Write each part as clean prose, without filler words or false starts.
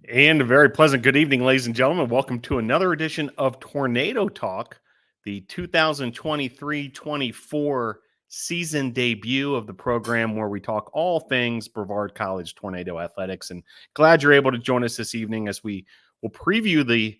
And a very pleasant good evening, ladies and gentlemen. Welcome to another edition of Tornado Talk, the 2023-24 season debut of the program where we talk all things Brevard College Tornado Athletics. And glad you're able to join us this evening as we will preview the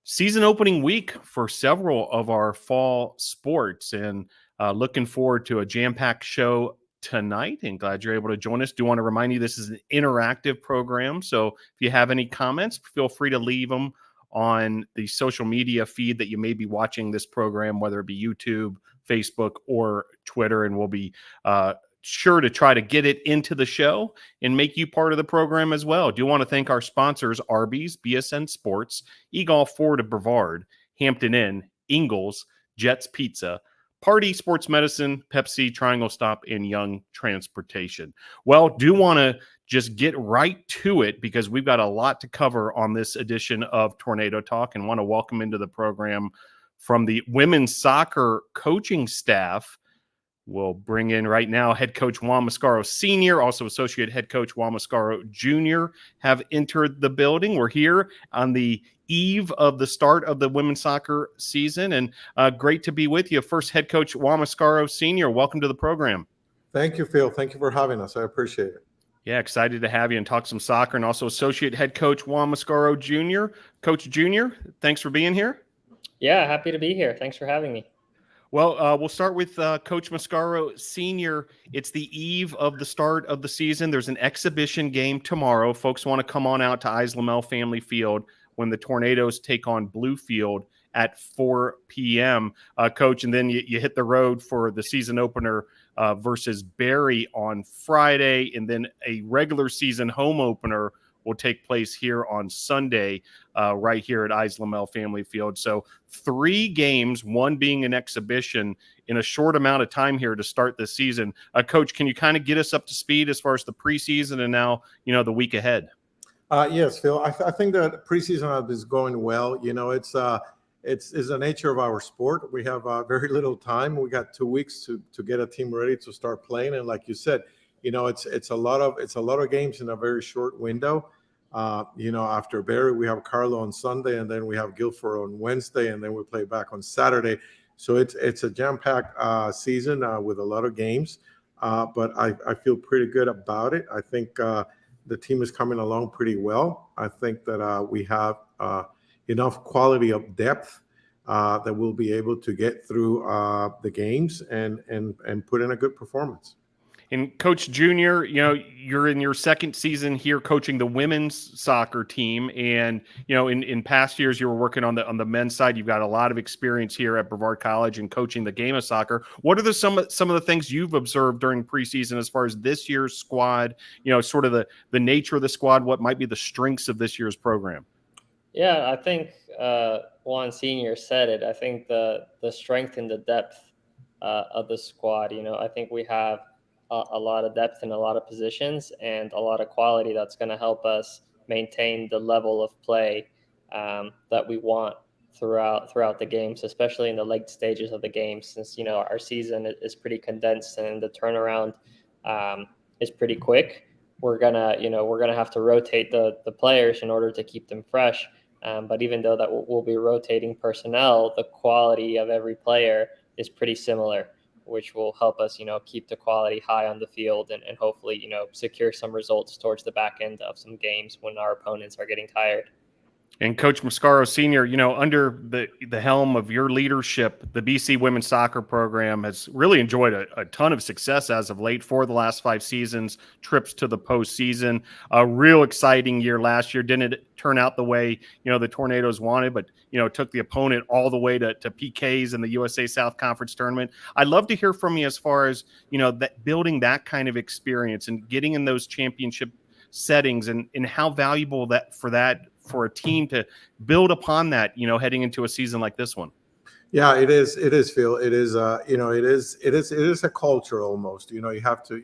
season opening week for several of our fall sports. And looking forward to a jam-packed show tonight, and glad you're able to join us. Do want to remind you this is an interactive program, so if you have any comments, feel free to leave them on the social media feed that you may be watching this program, whether it be YouTube, Facebook, or Twitter, and we'll be sure to try to get it into the show and make you part of the program as well. Do want to thank our sponsors: Arby's, BSN Sports, eGolf Ford of Brevard, Hampton Inn, Ingles, Jets Pizza, Party Sports Medicine, Pepsi, Triangle Stop, and Young Transportation. Well, do want to just get right to it because we've got a lot to cover on this edition of Tornado Talk, and want to welcome into the program from the women's soccer coaching staff. We'll bring in right now head coach Juan Mascaro Sr., also associate head coach Juan Mascaro Jr. have entered the building. We're here on the eve of the start of the women's soccer season, and great to be with you. First, head coach Juan Mascaro Sr., welcome to the program. Thank you, Phil. Thank you for having us. I appreciate it. Yeah, excited to have you and talk some soccer. And also associate head coach Juan Mascaro Jr. Coach Jr., thanks for being here. Yeah, happy to be here. Thanks for having me. Well, we'll start with Coach Mascaro Sr. It's the eve of the start of the season. There's an exhibition game tomorrow. Folks want to come on out to Lamel Family Field when the Tornadoes take on Bluefield at 4 p.m., Coach, and then you hit the road for the season opener versus Barry on Friday, and then a regular season home opener will take place here on Sunday, right here at Lamel Family Field. So 3 games, one being an exhibition, in a short amount of time here to start this season. Coach, can you kind of get us up to speed as far as the preseason and now, the week ahead? Yes, Phil. I think that preseason is going well. It's the nature of our sport. We have very little time. We got 2 weeks to get a team ready to start playing. And like you said, it's a lot of games in a very short window. After Barry, we have Carlo on Sunday, and then we have Guilford on Wednesday, and then we play back on Saturday. So it's a jam-packed season with a lot of games. But I feel pretty good about it. I think the team is coming along pretty well. I think that we have enough quality of depth that we'll be able to get through the games and put in a good performance. And Coach Junior, you're in your second season here coaching the women's soccer team, and in past years you were working on the men's side. You've got a lot of experience here at Brevard College and coaching the game of soccer. What are some of the things you've observed during preseason as far as this year's squad? Sort of the nature of the squad. What might be the strengths of this year's program? Yeah, I think Juan Sr. said it. I think the strength and the depth of the squad. I think we have a lot of depth in a lot of positions and a lot of quality that's going to help us maintain the level of play that we want throughout the games, especially in the late stages of the game, since our season is pretty condensed and the turnaround is pretty quick. We're gonna have to rotate the players in order to keep them fresh. But even though that we'll be rotating personnel, the quality of every player is pretty similar, which will help us, keep the quality high on the field and hopefully, secure some results towards the back end of some games when our opponents are getting tired. And Coach Mascaro Sr., under the helm of your leadership, the BC women's soccer program has really enjoyed a ton of success as of late. 4 of the last 5 seasons, trips to the postseason. A real exciting year last year. Didn't turn out the way, the Tornadoes wanted, but, took the opponent all the way to PKs in the USA South Conference tournament. I'd love to hear from you as far as, that building that kind of experience and getting in those championship settings and how valuable for a team to build upon that, heading into a season like this one. Yeah, it is, Phil. It is, it is a culture almost. You have to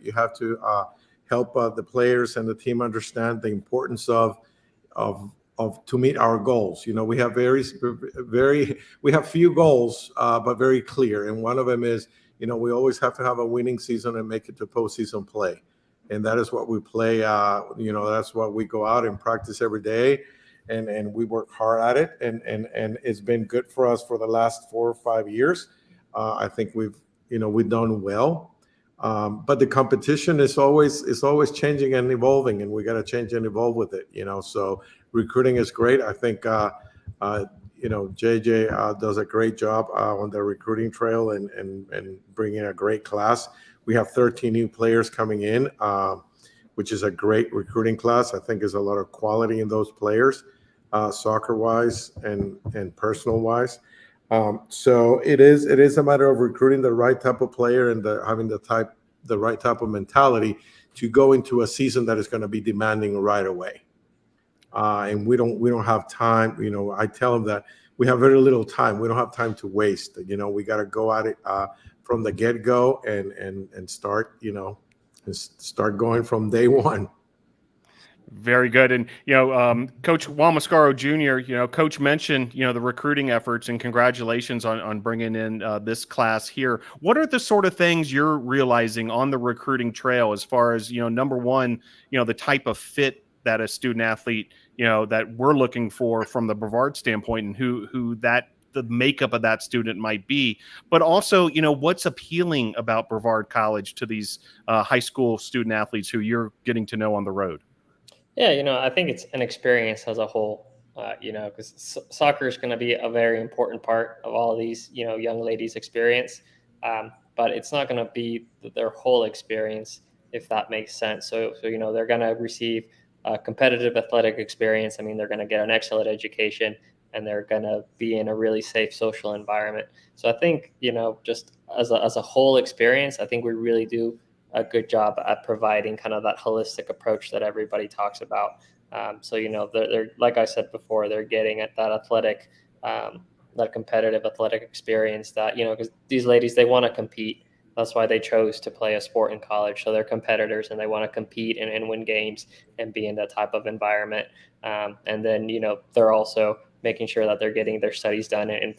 help the players and the team understand the importance of to meet our goals. We have we have few goals, but very clear. And one of them is, we always have to have a winning season and make it to postseason play. and that is what we play. That's what we go out and practice every day, and we work hard at it, and it's been good for us for the last 4 or 5 years. I think we've done well, but the competition is always changing and evolving, and we got to change and evolve with it. So recruiting is great. I think JJ does a great job on the recruiting trail and bringing a great class. We have 13 new players coming in, which is a great recruiting class. I think there's a lot of quality in those players, soccer-wise and personal-wise. So it is a matter of recruiting the right type of player and having the right type of mentality to go into a season that is going to be demanding right away. And we don't have time. I tell them that we have very little time. We don't have time to waste. We got to go at it from the get-go and start going from day one. Very good. And, Coach Juan Mascaro Jr., Coach mentioned, the recruiting efforts, and congratulations on bringing in this class here. What are the sort of things you're realizing on the recruiting trail as far as, number one, the type of fit that a student athlete, that we're looking for from the Brevard standpoint, and who the makeup of that student might be, but also, what's appealing about Brevard College to these high school student athletes who you're getting to know on the road? Yeah, I think it's an experience as a whole, because soccer is going to be a very important part of all of these, young ladies' experience. But it's not going to be their whole experience, if that makes sense. So they're going to receive a competitive athletic experience. I mean, they're going to get an excellent education, and they're going to be in a really safe social environment. So I think, just as a whole experience, I think we really do a good job at providing kind of that holistic approach that everybody talks about. So, they're like I said before, they're getting at that athletic, that competitive athletic experience that, because these ladies, they want to compete. That's why they chose to play a sport in college. So they're competitors, and they want to compete and win games and be in that type of environment. And then, they're also making sure that they're getting their studies done and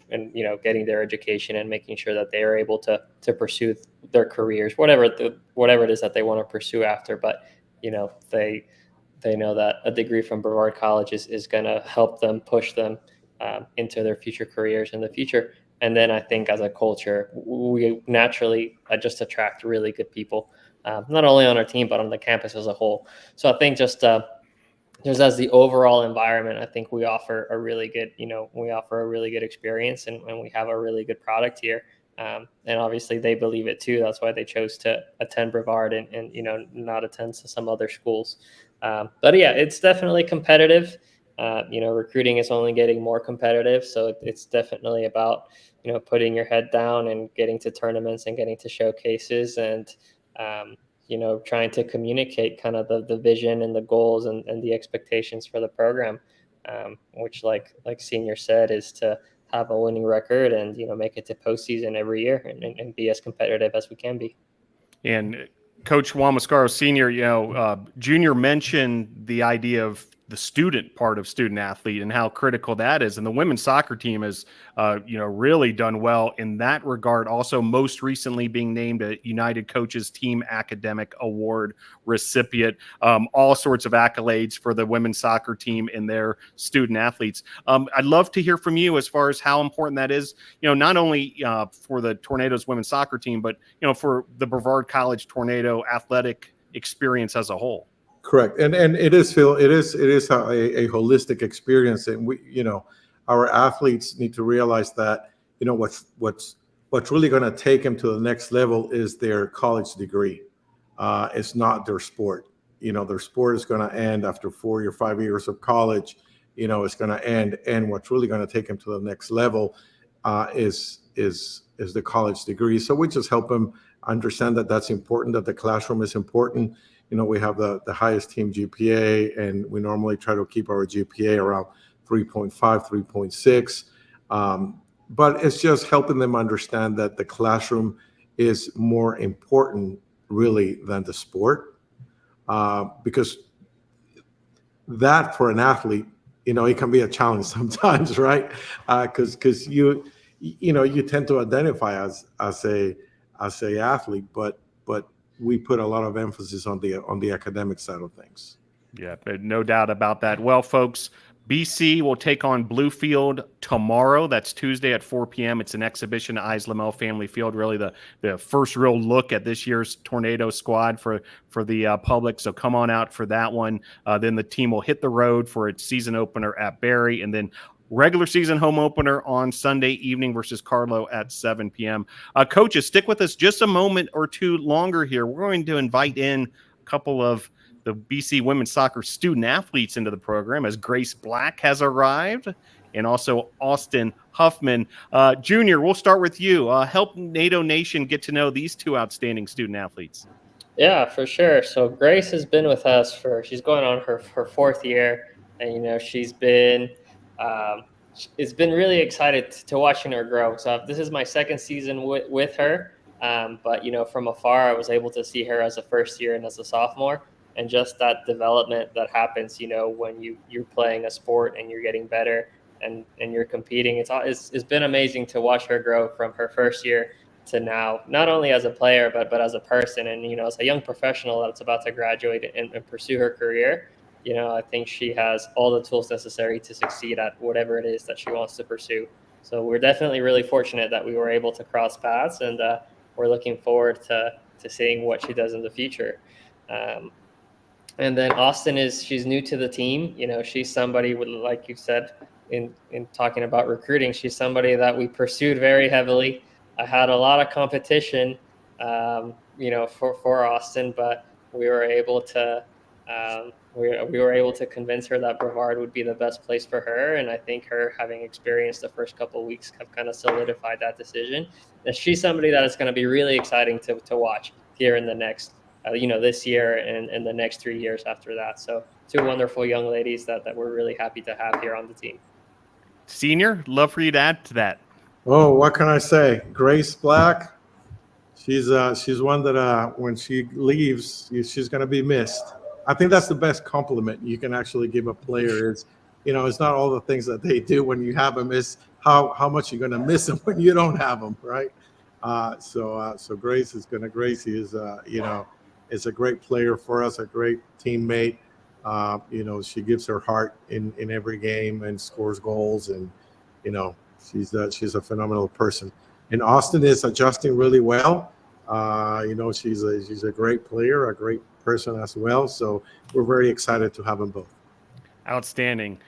getting their education, and making sure that they are able to pursue their careers, whatever it is that they want to pursue after. But, they know that a degree from Brevard College is going to help them, push them into their future careers in the future. And then I think as a culture, we naturally just attract really good people, not only on our team, but on the campus as a whole. So I think just as the overall environment, I think we offer a really good, experience, and we have a really good product here. And obviously they believe it too. That's why they chose to attend Brevard and not attend some other schools. But yeah, it's definitely competitive. Recruiting is only getting more competitive. So it's definitely about, putting your head down and getting to tournaments and getting to showcases and, trying to communicate kind of the vision and the goals and the expectations for the program, which like Senior said, is to have a winning record and, make it to postseason every year and be as competitive as we can be. And Coach Juan Mascaro Sr., Junior mentioned the idea of the student part of student athlete and how critical that is. And the women's soccer team has, really done well in that regard. Also, most recently being named a United Coaches Team Academic Award recipient. All sorts of accolades for the women's soccer team and their student athletes. I'd love to hear from you as far as how important that is, not only for the Tornadoes women's soccer team, but, for the Brevard College Tornado athletic experience as a whole. Correct. And it is, Phil, it is a holistic experience. And we, our athletes need to realize that, what's really going to take them to the next level is their college degree. It's not their sport. Their sport is going to end after 4 or 5 years of college. It's going to end. And what's really going to take them to the next level is the college degree. So we just help them understand that that's important, that the classroom is important. We have the highest team GPA, and we normally try to keep our GPA around 3.5, 3.6. But it's just helping them understand that the classroom is more important, really, than the sport. Because that, for an athlete, it can be a challenge sometimes, right? Because you tend to identify as a athlete, but we put a lot of emphasis on the academic side of things. Yeah, no doubt about that. Well, folks, BC will take on Bluefield tomorrow. That's Tuesday at 4 p.m. It's an exhibition at Lamel Family Field, really the first real look at this year's Tornado squad for the public. So come on out for that one. Then the team will hit the road for its season opener at Barry, and then regular season home opener on Sunday evening versus Carlo at 7 p.m. Coaches, stick with us just a moment or two longer here. We're going to invite in a couple of the BC women's soccer student athletes into the program as Grace Black has arrived, and also Austin Huffman. Junior, we'll start with you. Help NATO Nation get to know these two outstanding student athletes. Yeah, for sure. So Grace has been with us she's going on her fourth year, and she's been it's been really excited to watching her grow. So this is my second season with her, but from afar I was able to see her as a first year and as a sophomore. And just that development that happens, when you're playing a sport and you're getting better and you're competing. It's been amazing to watch her grow from her first year to now, not only as a player, but as a person. And, as a young professional that's about to graduate and pursue her career, I think she has all the tools necessary to succeed at whatever it is that she wants to pursue. So we're definitely really fortunate that we were able to cross paths, and we're looking forward to seeing what she does in the future. And then Austin she's new to the team. She's somebody with, like you said, in talking about recruiting, she's somebody that we pursued very heavily. I had a lot of competition, for Austin, but we were able to convince her that Brevard would be the best place for her. And I think her having experienced the first couple of weeks have kind of solidified that decision. And she's somebody that is going to be really exciting to watch here in the next this year and the next 3 years after that. So two wonderful young ladies that we're really happy to have here on the team. Senior, love for you to add to that. Oh, what can I say? Grace Black, she's one that when she leaves, she's going to be missed. I think that's the best compliment you can actually give a player is, it's not all the things that they do when you have them, is how much you're going to miss them when you don't have them, right? So Gracie is a great player for us, a great teammate. She gives her heart in every game and scores goals, and she's a phenomenal person. And Austin is adjusting really well. She's a great player, a great person as well. So we're very excited to have them both. Outstanding.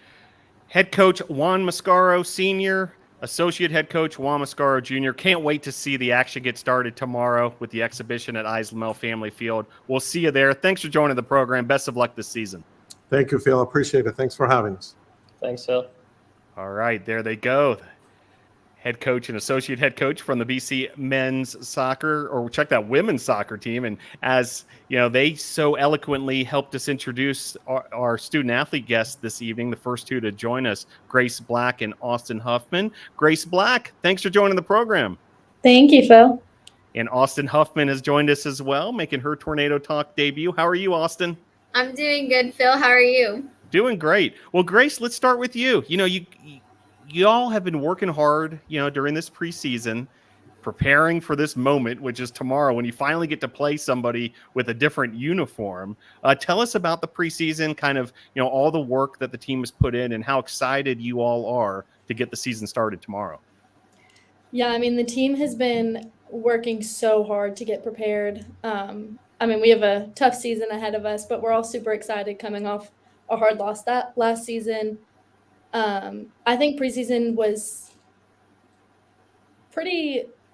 Head coach Juan Mascaro, Senior. Associate head coach Juan Mascaro Jr. Can't wait to see the action get started tomorrow with the exhibition at Lamel Family Field. We'll see you there. Thanks for joining the program. Best of luck this season. Thank you, Phil. I appreciate it. Thanks for having us. Thanks, Phil. All right, there they go. Head coach and associate head coach from the BC men's soccer, or check that women's soccer team. And as they so eloquently helped us introduce our student athlete guests this evening, the first two to join us, Grace Black and Austin Huffman. Grace Black, thanks for joining the program. Thank you, Phil. And Austin Huffman has joined us as well, making her Tornado Talk debut. How are you, Austin? I'm doing good, Phil. How are you? Doing great. Well, Grace, let's start with you. You all have been working hard, during this preseason, preparing for this moment, which is tomorrow when you finally get to play somebody with a different uniform. Tell us about the preseason, kind of, all the work that the team has put in and how excited you all are to get the season started tomorrow. Yeah, the team has been working so hard to get prepared. We have a tough season ahead of us, but we're all super excited coming off a hard loss that last season. I think preseason was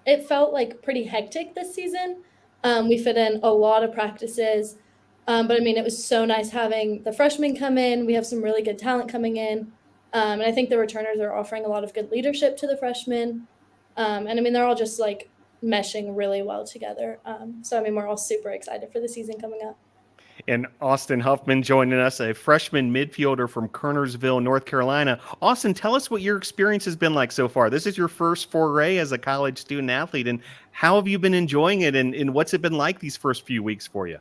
it felt like pretty hectic this season. We fit in a lot of practices, but it was so nice having the freshmen come in. We have some really good talent coming in. And I think the returners are offering a lot of good leadership to the freshmen. And they're all just like meshing really well together. So we're all super excited for the season coming up. And Austin Huffman joining us, a freshman midfielder from Kernersville, North Carolina. Austin, tell us what your experience has been like so far. This is your first foray as a college student athlete, and how have you been enjoying it, and what's it been like these first few weeks for you?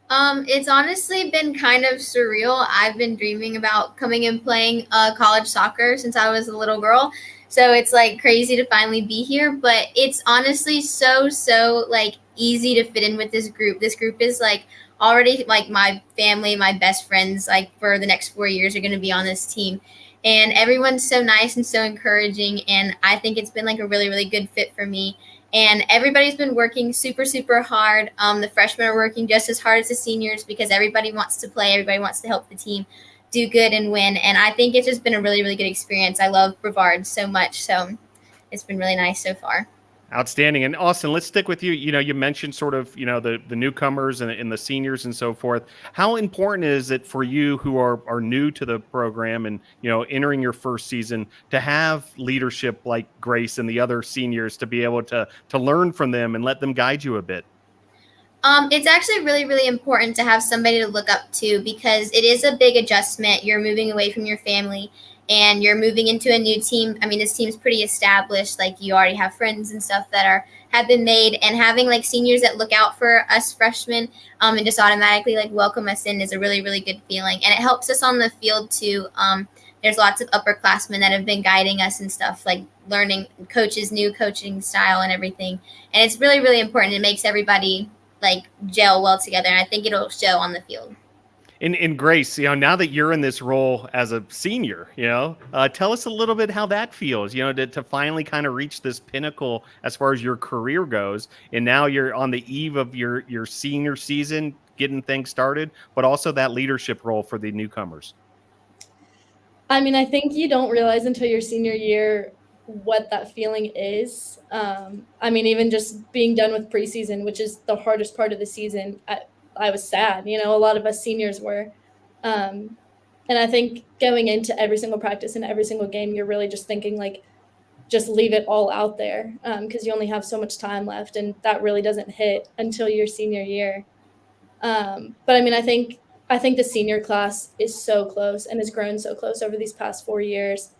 It's honestly been kind of surreal. I've been dreaming about coming and playing college soccer since I was a little girl. So it's like crazy to finally be here, but it's honestly so like easy to fit in with this group. This group is like already like my family, my best friends, like for the next 4 years are going to be on this team. And everyone's so nice and so encouraging. And I think it's been like a really, really good fit for me. And everybody's been working super, super hard. The freshmen are working just as hard as the seniors because everybody wants to play. Everybody wants to help the team do good and win. And I think it's just been a really, really good experience. I love Brevard so much. So it's been really nice so far. Outstanding. And Austin, let's stick with you. You know, you mentioned sort of, you know, the newcomers and the seniors and so forth. How important is it for you who are new to the program and, you know, entering your first season to have leadership like Grace and the other seniors to be able to learn from them and let them guide you a bit? It's actually really, really important to have somebody to look up to because it is a big adjustment. You're moving away from your family and you're moving into a new team. I mean, this team's pretty established. Like you already have friends and stuff that have been made, and having like seniors that look out for us freshmen and just automatically like welcome us in is a really, really good feeling. And it helps us on the field too. There's lots of upperclassmen that have been guiding us and stuff, like learning coaches, new coaching style and everything. And it's really, really important. It makes everybody like gel well together, and I think it'll show on the field. In Grace, you know, now that you're in this role as a senior, you know, tell us a little bit how that feels, you know, to finally kind of reach this pinnacle as far as your career goes. And now you're on the eve of your senior season, getting things started, but also that leadership role for the newcomers. I mean, I think you don't realize until your senior year what that feeling is. I mean, even just being done with preseason, which is the hardest part of the season, I was sad. You know, a lot of us seniors were. And I think going into every single practice and every single game, you're really just thinking like, just leave it all out there because you only have so much time left. And that really doesn't hit until your senior year. But I mean, I think the senior class is so close and has grown so close over these past 4 years.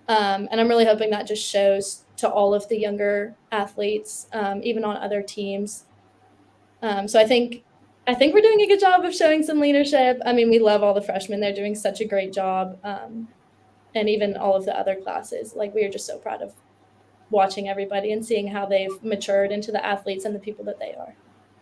And I'm really hoping that just shows to all of the younger athletes, even on other teams. So I think we're doing a good job of showing some leadership. I mean, we love all the freshmen. They're doing such a great job. And even all of the other classes. Like, we are just so proud of watching everybody and seeing how they've matured into the athletes and the people that they are.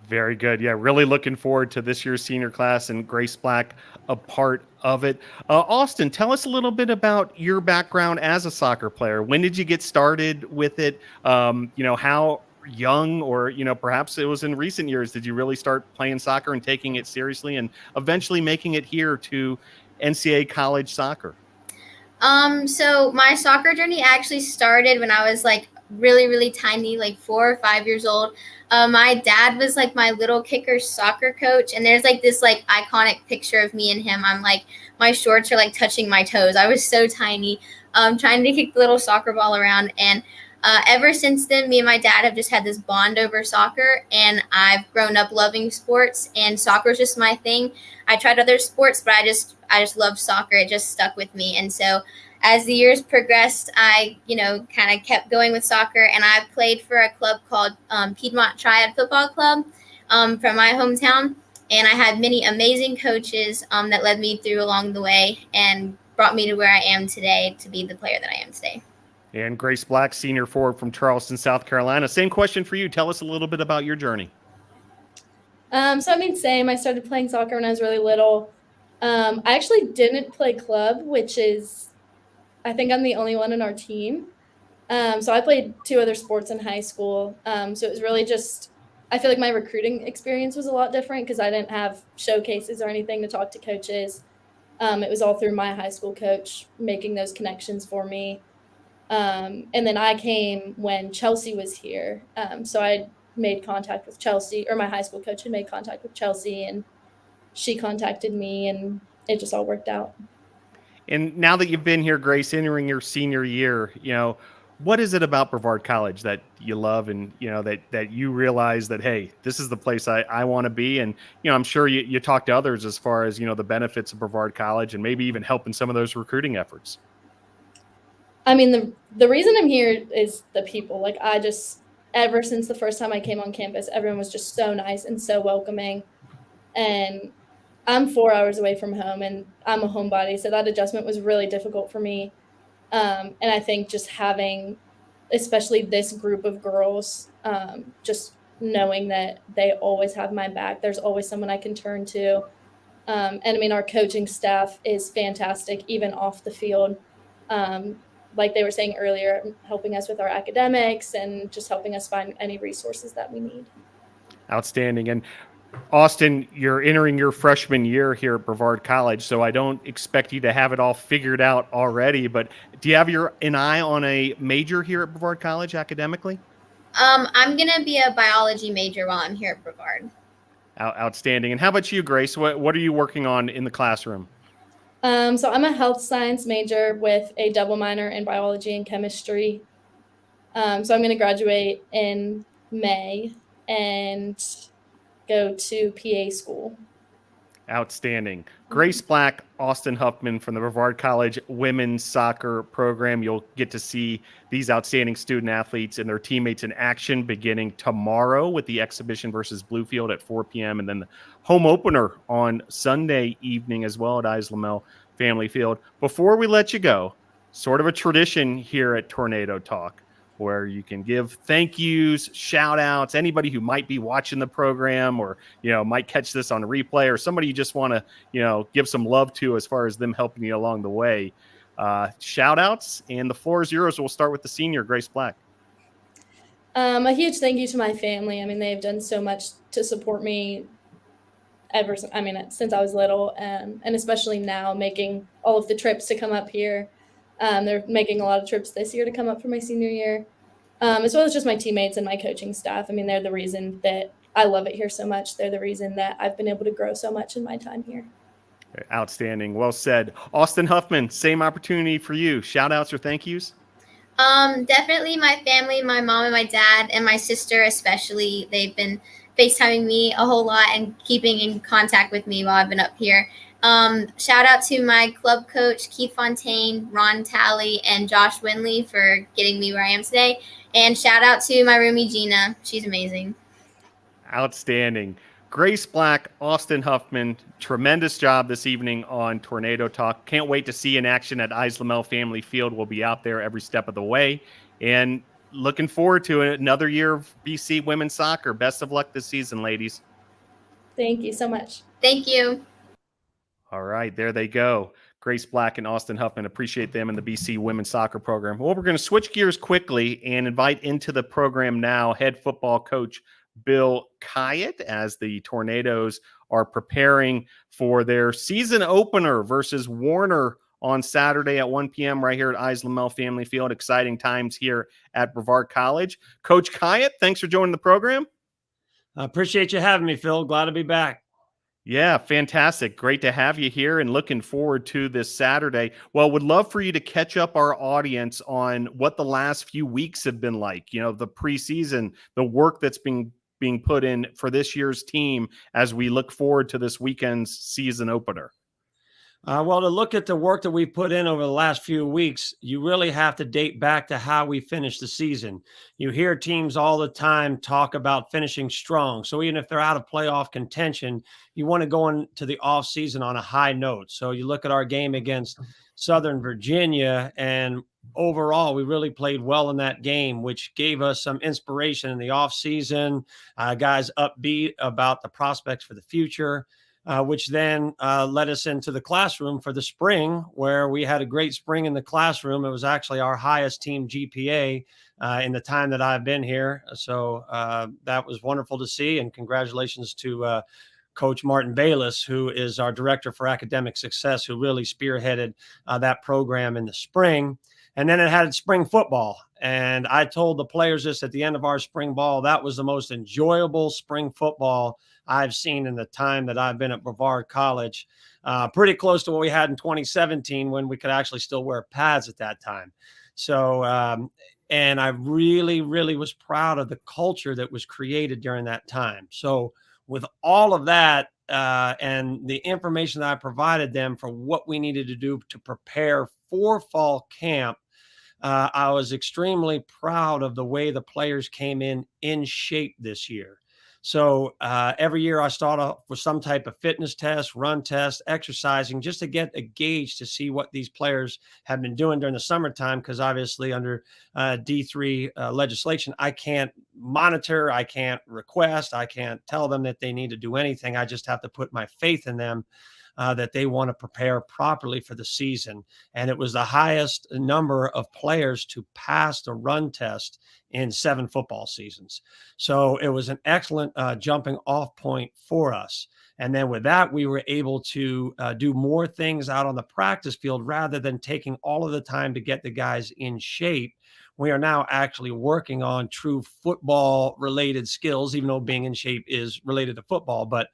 Very good. Yeah, really looking forward to this year's senior class and Grace Black a part of it. Austin, tell us a little bit about your background as a soccer player. When did you get started with it? You know, how young, or, you know, perhaps it was in recent years, did you really start playing soccer and taking it seriously and eventually making it here to NCAA college soccer? So my soccer journey actually started when I was like really, really tiny, like 4 or 5 years old. My dad was like my little kicker soccer coach, and there's like this like iconic picture of me and him. I'm like, my shorts are like touching my toes. I was so tiny, trying to kick the little soccer ball around. And ever since then, me and my dad have just had this bond over soccer, and I've grown up loving sports, and soccer is just my thing. I tried other sports, but I just love soccer. It just stuck with me. And so as the years progressed, I, you know, kind of kept going with soccer, and I played for a club called Piedmont Triad Football Club from my hometown. And I had many amazing coaches that led me through along the way and brought me to where I am today to be the player that I am today. And Grace Black, senior forward from Charleston, South Carolina. Same question for you. Tell us a little bit about your journey. So I mean, same. I started playing soccer when I was really little. I actually didn't play club, which is, I think I'm the only one in our team. So I played 2 other sports in high school. So it was really just, I feel like my recruiting experience was a lot different because I didn't have showcases or anything to talk to coaches. It was all through my high school coach making those connections for me. And then I came when Chelsea was here. So I made contact with Chelsea, or my high school coach had made contact with Chelsea, and she contacted me, and it just all worked out. And now that you've been here, Grace, entering your senior year, you know, what is it about Brevard College that you love, and, you know, that you realize that, hey, this is the place I want to be? And, you know, I'm sure you talk to others as far as, you know, the benefits of Brevard College and maybe even helping some of those recruiting efforts. I mean, the reason I'm here is the people. Like, ever since the first time I came on campus, everyone was just so nice and so welcoming. And I'm 4 hours away from home, and I'm a homebody, so that adjustment was really difficult for me. And I think just having, especially this group of girls, just knowing that they always have my back. There's always someone I can turn to. And I mean, our coaching staff is fantastic, even off the field. Like they were saying earlier, helping us with our academics and just helping us find any resources that we need. Outstanding. And Austin, you're entering your freshman year here at Brevard College, so I don't expect you to have it all figured out already, but do you have an eye on a major here at Brevard College academically? I'm going to be a biology major while I'm here at Brevard. Outstanding. And how about you, Grace? What are you working on in the classroom? So I'm a health science major with a double minor in biology and chemistry. So I'm going to graduate in May and go to PA school. Outstanding. Grace Black, Austin Huffman from the Brevard College women's soccer program. You'll get to see these outstanding student athletes and their teammates in action beginning tomorrow with the exhibition versus Bluefield at 4 p.m. and then the home opener on Sunday evening as well at Islamel Family Field. Before we let you go, sort of a tradition here at Tornado Talk, where you can give thank yous, shout outs, anybody who might be watching the program or, might catch this on a replay, or somebody you just want to, give some love to as far as them helping you along the way. Shout outs, and the floor is yours. We'll start with the senior, Grace Black. A huge thank you to my family. I mean, they've done so much to support me since I was little, and especially now making all of the trips to come up here. They're making a lot of trips this year to come up for my senior year, as well as just my teammates and my coaching staff. I mean, they're the reason that I love it here so much. They're the reason that I've been able to grow so much in my time here. Outstanding. Well said. Austin Huffman, same opportunity for you. Shout outs or thank yous? Definitely my family, my mom and my dad, and my sister especially. They've been FaceTiming me a whole lot and keeping in contact with me while I've been up here. Shout out to my club coach, Keith Fontaine, Ron Talley, and Josh Winley for getting me where I am today. And shout out to my roomie, Gina. She's amazing. Outstanding. Grace Black, Austin Huffman, tremendous job this evening on Tornado Talk. Can't wait to see you in action at Islamel Family Field. We'll be out there every step of the way. And looking forward to another year of BC women's soccer. Best of luck this season, ladies. Thank you so much. Thank you. All right, there they go. Grace Black and Austin Huffman. Appreciate them in the BC women's soccer program. Well, we're going to switch gears quickly and invite into the program now head football coach Bill Khayat as the Tornadoes are preparing for their season opener versus Warner on Saturday at 1 p.m. right here at Islamel Family Field. Exciting times here at Brevard College. Coach Khayat, thanks for joining the program. I appreciate you having me, Phil. Glad to be back. Yeah, fantastic. Great to have you here and looking forward to this Saturday. Well, would love for you to catch up our audience on what the last few weeks have been like, the preseason, the work that's being put in for this year's team as we look forward to this weekend's season opener. Well, to look at the work that we put in over the last few weeks, you really have to date back to how we finished the season. You hear teams all the time talk about finishing strong. So even if they're out of playoff contention, you want to go into the offseason on a high note. So you look at our game against Southern Virginia, and overall, we really played well in that game, which gave us some inspiration in the offseason. Guys upbeat about the prospects for the future. Which then led us into the classroom for the spring, where we had a great spring in the classroom. It was actually our highest team GPA in the time that I've been here. So that was wonderful to see. And congratulations to Coach Martin Bayless, who is our director for academic success, who really spearheaded that program in the spring. And then it had spring football. And I told the players this at the end of our spring ball. That was the most enjoyable spring football I've seen in the time that I've been at Brevard College. Pretty close to what we had in 2017 when we could actually still wear pads at that time. So, and I really, really was proud of the culture that was created during that time. So with all of that and the information that I provided them for what we needed to do to prepare for fall camp, I was extremely proud of the way the players came in shape this year. So every year I start off with some type of fitness test, run test, exercising, just to get a gauge to see what these players have been doing during the summertime. Because obviously under D3 legislation, I can't monitor, I can't request, I can't tell them that they need to do anything. I just have to put my faith in them that they want to prepare properly for the season. And it was the highest number of players to pass the run test in 7 football seasons. So it was an excellent jumping off point for us. And then with that, we were able to do more things out on the practice field rather than taking all of the time to get the guys in shape. We are now actually working on true football related skills, even though being in shape is related to football, but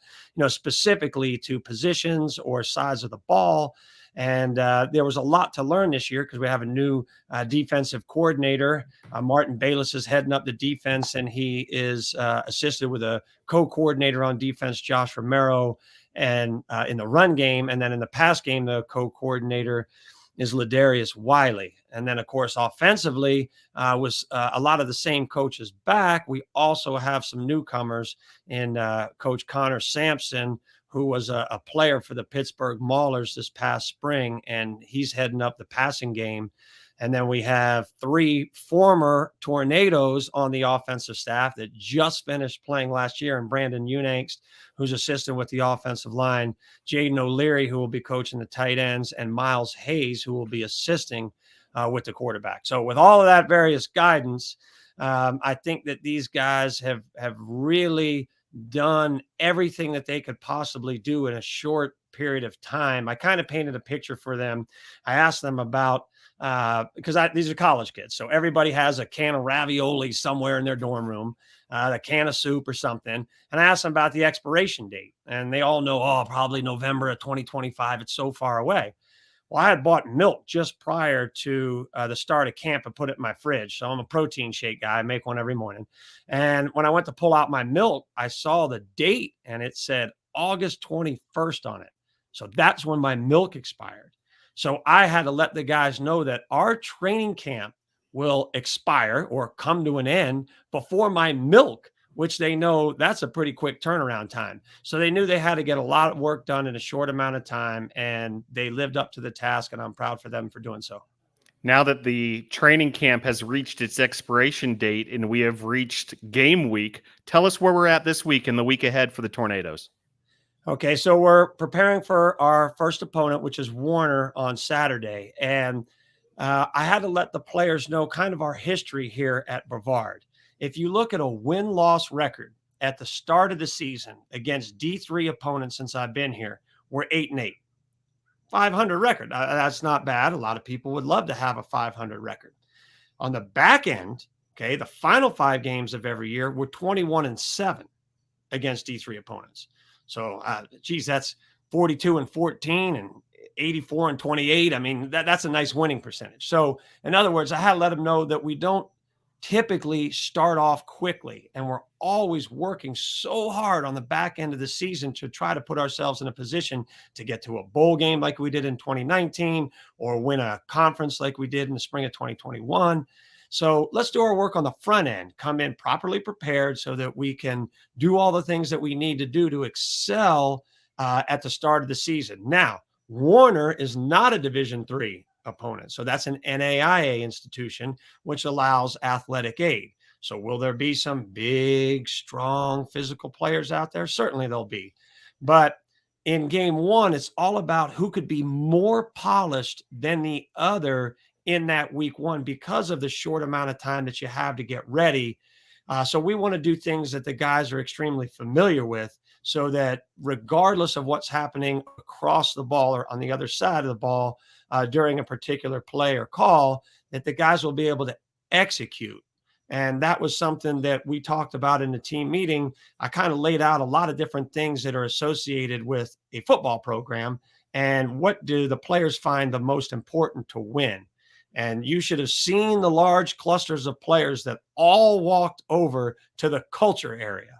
specifically to positions or size of the ball. And there was a lot to learn this year because we have a new defensive coordinator. Martin Bayless is heading up the defense, and he is assisted with a co-coordinator on defense, Josh Romero, and in the run game. And then in the pass game, the co-coordinator is Ladarius Wiley. And then, of course, offensively was a lot of the same coaches back. We also have some newcomers in Coach Connor Sampson, who was a player for the Pittsburgh Maulers this past spring, and he's heading up the passing game. And then we have 3 former Tornadoes on the offensive staff that just finished playing last year, and Brandon Unangst, who's assistant with the offensive line, Jaden O'Leary, who will be coaching the tight ends, and Miles Hayes, who will be assisting with the quarterback. So with all of that various guidance, I think that these guys have really done everything that they could possibly do in a short period of time. I kind of painted a picture for them. I asked them about, because these are college kids, so everybody has a can of ravioli somewhere in their dorm room, a can of soup or something. And I asked them about the expiration date, and they all know, probably November of 2025. It's so far away. Well, I had bought milk just prior to the start of camp and put it in my fridge. So I'm a protein shake guy. I make one every morning. And when I went to pull out my milk, I saw the date and it said August 21st on it. So that's when my milk expired. So I had to let the guys know that our training camp will expire or come to an end before my milk, which they know that's a pretty quick turnaround time. So they knew they had to get a lot of work done in a short amount of time, and they lived up to the task, and I'm proud for them for doing so. Now that the training camp has reached its expiration date and we have reached game week, tell us where we're at this week and the week ahead for the Tornadoes. Okay, so we're preparing for our first opponent, which is Warner, on Saturday. And I had to let the players know kind of our history here at Brevard. If you look at a win-loss record at the start of the season against D3 opponents since I've been here, we're 8-8. 500 record. That's not bad. A lot of people would love to have a 500 record. On the back end, okay, the final 5 games of every year, we're 21-7 against D3 opponents. So, that's 42-14 and 84-28. I mean, that's a nice winning percentage. So, in other words, I had to let them know that we don't typically start off quickly, and we're always working so hard on the back end of the season to try to put ourselves in a position to get to a bowl game like we did in 2019 or win a conference like we did in the spring of 2021. So let's do our work on the front end, come in properly prepared so that we can do all the things that we need to do to excel at the start of the season. Now, Warner is not a Division III opponent. So that's an NAIA institution, which allows athletic aid. So will there be some big, strong physical players out there? Certainly there'll be. But in game 1, it's all about who could be more polished than the other in that week 1 because of the short amount of time that you have to get ready. So we want to do things that the guys are extremely familiar with so that regardless of what's happening across the ball or on the other side of the ball during a particular play or call, that the guys will be able to execute. And that was something that we talked about in the team meeting. I kind of laid out a lot of different things that are associated with a football program and what do the players find the most important to win. And you should have seen the large clusters of players that all walked over to the culture area.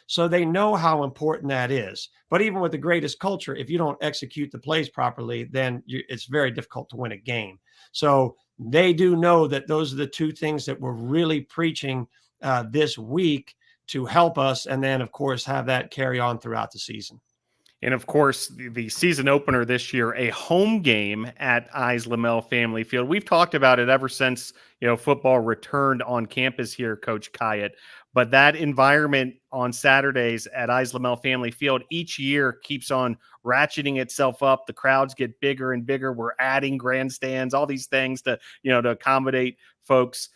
So they know how important that is. But even with the greatest culture, if you don't execute the plays properly, then it's very difficult to win a game. So they do know that those are the 2 things that we're really preaching this week to help us. And then, of course, have that carry on throughout the season. And of course, the season opener this year, a home game at Lamel Family Field. We've talked about it ever since, football returned on campus here, Coach Khayat. But that environment on Saturdays at Lamel Family Field each year keeps on ratcheting itself up. The crowds get bigger and bigger. We're adding grandstands, all these things to accommodate folks.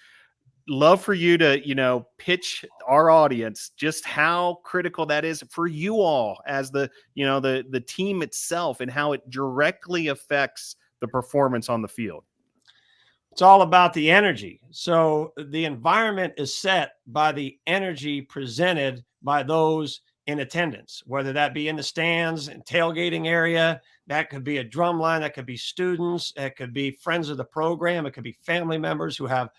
Love for you to, pitch our audience just how critical that is for you all as the team itself, and how it directly affects the performance on the field. It's all about the energy. So the environment is set by the energy presented by those in attendance, whether that be in the stands and tailgating area. That could be a drum line. That could be students. It could be friends of the program. It could be family members who have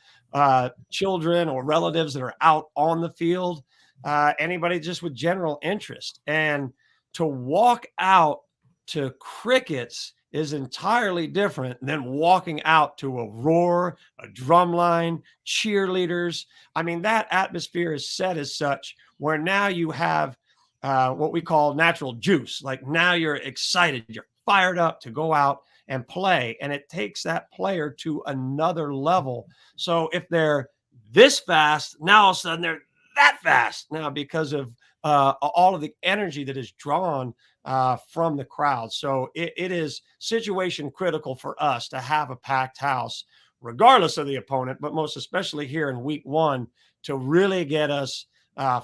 children or relatives that are out on the field. Anybody just with general interest. And to walk out to crickets is entirely different than walking out to a roar, a drum line, cheerleaders. I mean, that atmosphere is set as such where now you have what we call natural juice. Like now you're excited, you're fired up to go out and play. And it takes that player to another level. So if they're this fast, now all of a sudden they're that fast now because of all of the energy that is drawn from the crowd. So it is situation critical for us to have a packed house, regardless of the opponent, but most especially here in week one, to really get us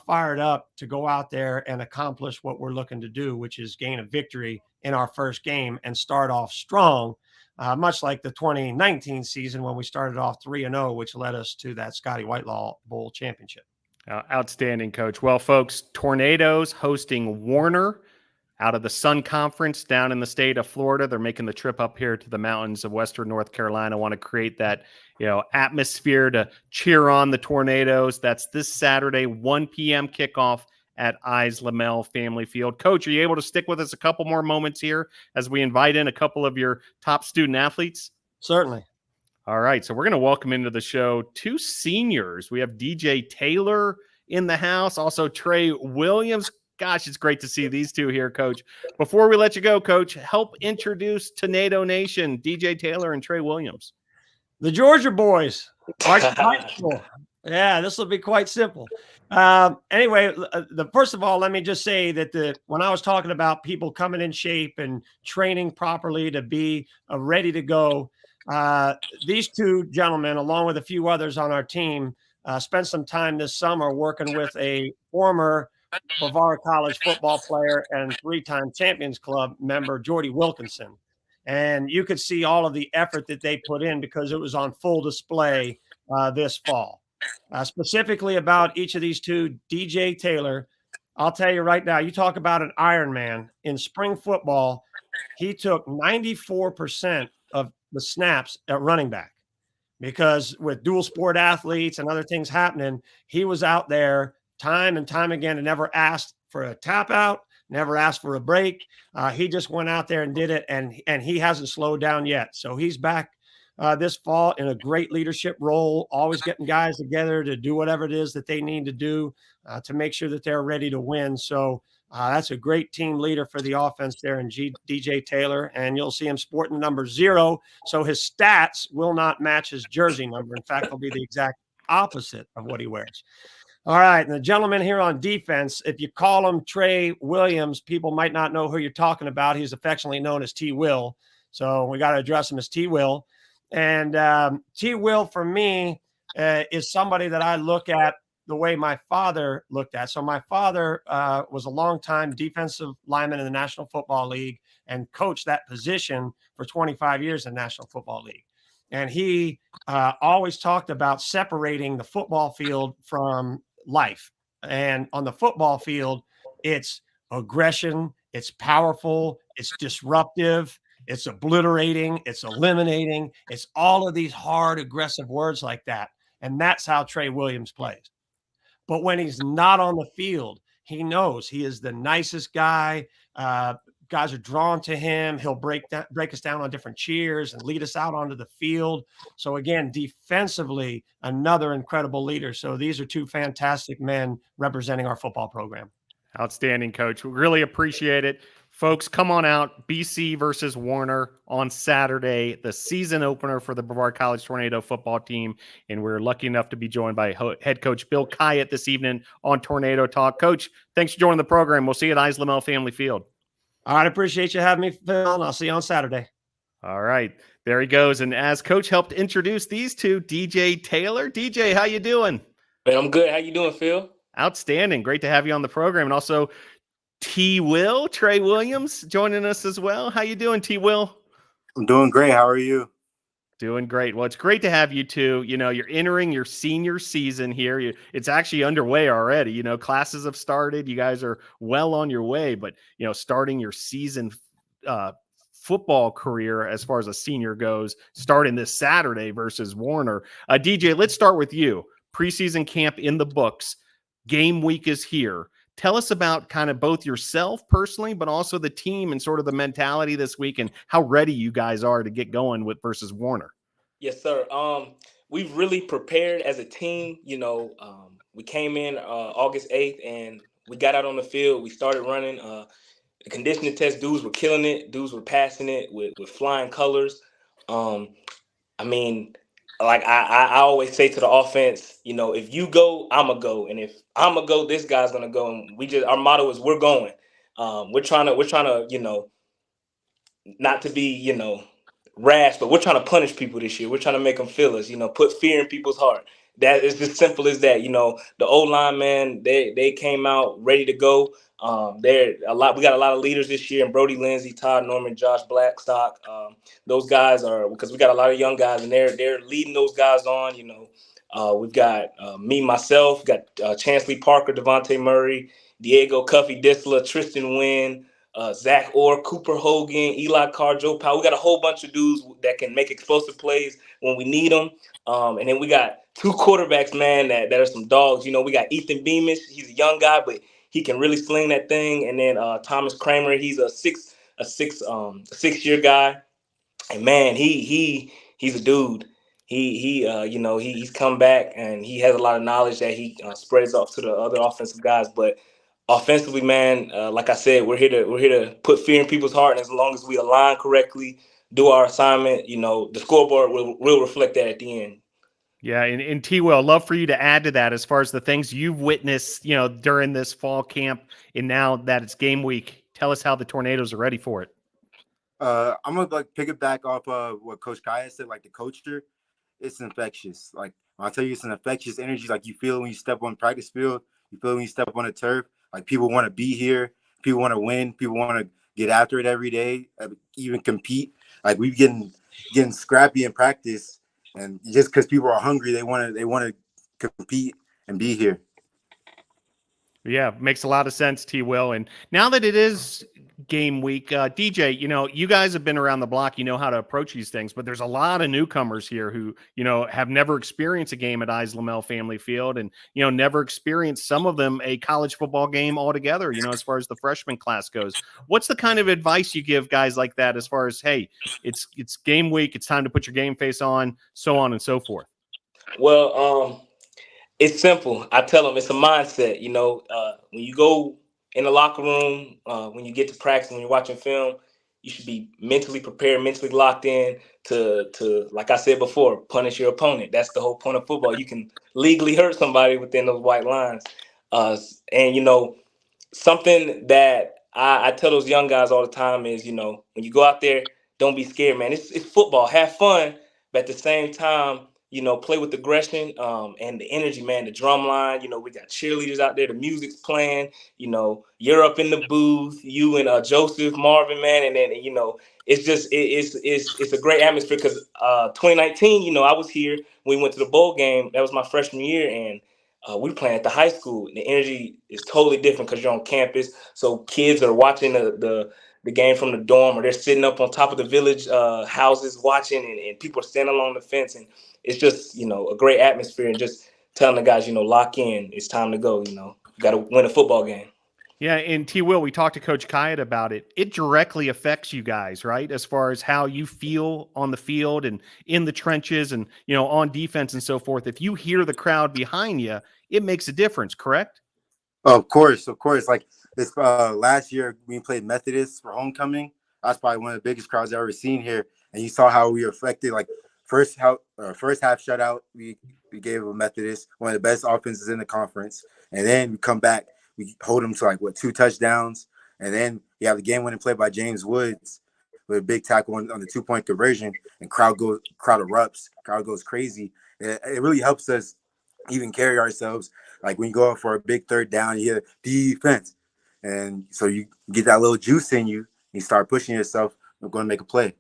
fired up to go out there and accomplish what we're looking to do, which is gain a victory in our first game and start off strong, much like the 2019 season when we started off 3-0, which led us to that Scotty Whitelaw Bowl championship. Outstanding, Coach. Well, folks, Tornadoes hosting Warner out of the Sun Conference down in the state of Florida. They're making the trip up here to the mountains of Western North Carolina. Want to create that, atmosphere to cheer on the Tornadoes. That's this Saturday, 1 p.m. kickoff at Lamel Family Field. Coach, are you able to stick with us a couple more moments here as we invite in a couple of your top student athletes? Certainly. All right, so we're going to welcome into the show two seniors. We have DJ Taylor in the house, also Trey Williams. Gosh, it's great to see these two here, Coach. Before we let you go, Coach, help introduce Tornado Nation, DJ Taylor and Trey Williams. The Georgia boys. Yeah, this will be quite simple. Anyway, first of all, let me just say that when I was talking about people coming in shape and training properly to be ready to go, these two gentlemen, along with a few others on our team, spent some time this summer working with a former Brevard College football player and 3-time Champions Club member, Jordy Wilkinson. And you could see all of the effort that they put in because it was on full display this fall. Specifically about each of these two, DJ Taylor, I'll tell you right now, you talk about an Iron Man. In spring football, he took 94% of the snaps at running back because with dual sport athletes and other things happening, he was out there time and time again and never asked for a tap out, never asked for a break. He just went out there and did it, and he hasn't slowed down yet. So he's back this fall in a great leadership role, always getting guys together to do whatever it is that they need to do to make sure that they're ready to win. So that's a great team leader for the offense there in DJ Taylor, and you'll see him sporting the number 0. So his stats will not match his jersey number. In fact, they'll be the exact opposite of what he wears. All right, and the gentleman here on defense, if you call him Trey Williams, people might not know who you're talking about. He's affectionately known as T. Will, so we got to address him as T. Will. And T. Will, for me, is somebody that I look at the way my father looked at. So my father was a longtime defensive lineman in the National Football League and coached that position for 25 years in the National Football League. And he always talked about separating the football field from life. And on the football field, it's aggression, it's powerful, it's disruptive, it's obliterating, it's eliminating, it's all of these hard, aggressive words like that. And that's how Trey Williams plays. But when he's not on the field, he knows he is the nicest guy, guys are drawn to him. He'll break us down on different cheers and lead us out onto the field. So again, defensively, another incredible leader. So these are two fantastic men representing our football program. Outstanding, Coach. We really appreciate it. Folks, come on out. BC versus Warner on Saturday, the season opener for the Brevard College Tornado football team. And we're lucky enough to be joined by head coach Bill Khayat this evening on Tornado Talk. Coach, thanks for joining the program. We'll see you at Islamel Family Field. All right. Appreciate you having me, Phil, and I'll see you on Saturday. All right. There he goes. And as Coach helped introduce these two, DJ Taylor. DJ, how you doing? Man, I'm good. How you doing, Phil? Outstanding. Great to have you on the program. And also Trey Williams joining us as well. How you doing, Will? I'm doing great. How are you? Doing great. Well, it's great to have you two. You know, you're entering your senior season here. It's actually underway already. You know, classes have started. You guys are well on your way, but, you know, starting your season football career as far as a senior goes, starting this Saturday versus Warner. DJ, let's start with you. Preseason camp in the books. Game week is here. Tell us about kind of both yourself personally, but also the team and sort of the mentality this week and how ready you guys are to get going with versus Warner. Yes, sir. We've really prepared as a team. You know, we came in August 8th and we got out on the field. We started running the conditioning test. Dudes were killing it. Dudes were passing it with flying colors. I mean, like I always say to the offense, you know, if you go, I'm going to go. And if I'm going to go, this guy's going to go. And our motto is we're going. We're trying to, you know, not to be, you know, rash, but we're trying to punish people this year. We're trying to make them feel us, you know, put fear in people's heart. That is as simple as that. You know, the O-line, man, they came out ready to go. We got a lot of leaders this year, and Brody Lindsay, Todd Norman, Josh Blackstock. Those guys are, because we got a lot of young guys, and they're leading those guys on. You know, we've got me, myself, got Chansley Parker, Devontae Murray, Diego Cuffy Disla, Tristan Wynn, Zach Orr, Cooper Hogan, Eli Carr, Joe Powell. We got a whole bunch of dudes that can make explosive plays when we need them. And then we got two quarterbacks, man, that are some dogs. You know, we got Ethan Beamish. He's a young guy, but he can really sling that thing. And then Thomas Kramer, he's a six-year guy. And man, he's a dude. He's come back and he has a lot of knowledge that he spreads off to the other offensive guys. But offensively, man, like I said, we're here to put fear in people's heart. And as long as we align correctly, do our assignment, you know, the scoreboard will reflect that at the end. Yeah, and T-Will, I'd love for you to add to that as far as the things you've witnessed, you know, during this fall camp, and now that it's game week. Tell us how the Tornadoes are ready for it. I'm gonna pick it back off what Coach Khayat said. Like the culture, it's infectious. Like I'll tell you, it's an infectious energy. Like you feel when you step on the practice field, you feel when you step on the turf. Like people want to be here, people want to win, people want to get after it every day, even compete. Like we've getting scrappy in practice. And just because people are hungry, they want to compete and be here. Yeah, makes a lot of sense, T-Will. And now that it is game week, DJ, you know, you guys have been around the block. You know how to approach these things, but there's a lot of newcomers here who, you know, have never experienced a game at Islamel Family Field and, you know, never experienced, some of them, a college football game altogether, you know, as far as the freshman class goes. What's the kind of advice you give guys like that as far as, hey, it's game week, it's time to put your game face on, so on and so forth? Well, it's simple. I tell them it's a mindset. You know, when you go in the locker room, when you get to practice, when you're watching film, you should be mentally prepared, mentally locked in to, like I said before, punish your opponent. That's the whole point of football. You can legally hurt somebody within those white lines. And, you know, something that I tell those young guys all the time is, you know, when you go out there, don't be scared, man. It's football. Have fun. But at the same time, you know, play with aggression and the energy, man, the drum line. You know, we got cheerleaders out there. The music's playing. You know, you're up in the booth, you and Joseph, Marvin, man. And then, you know, it's just it's a great atmosphere because 2019, you know, I was here. We went to the bowl game. That was my freshman year. And we were playing at the high school. The energy is totally different because you're on campus. So kids are watching the game from the dorm, or they're sitting up on top of the village houses watching, and people are standing along the fence. And it's just, you know, a great atmosphere, and just telling the guys, you know, lock in. It's time to go. You know, got to win a football game. Yeah, and T. Will, we talked to Coach Khayat about it. It directly affects you guys, right? As far as how you feel on the field and in the trenches and, on defense and so forth. If you hear the crowd behind you, it makes a difference, correct? Oh, of course. Like this last year, we played Methodist for homecoming. That's probably one of the biggest crowds I've ever seen here. And you saw how we affected. Like first half shutout, we gave a Methodist, one of the best offenses in the conference. And then we come back, we hold them to 2 touchdowns. And then you have the game-winning play by James Woods with a big tackle on the 2-point conversion, and crowd erupts, crowd goes crazy. It really helps us even carry ourselves. Like when you go out for a big third down, you hear defense. And so you get that little juice in you, you start pushing yourself, we're going to make a play.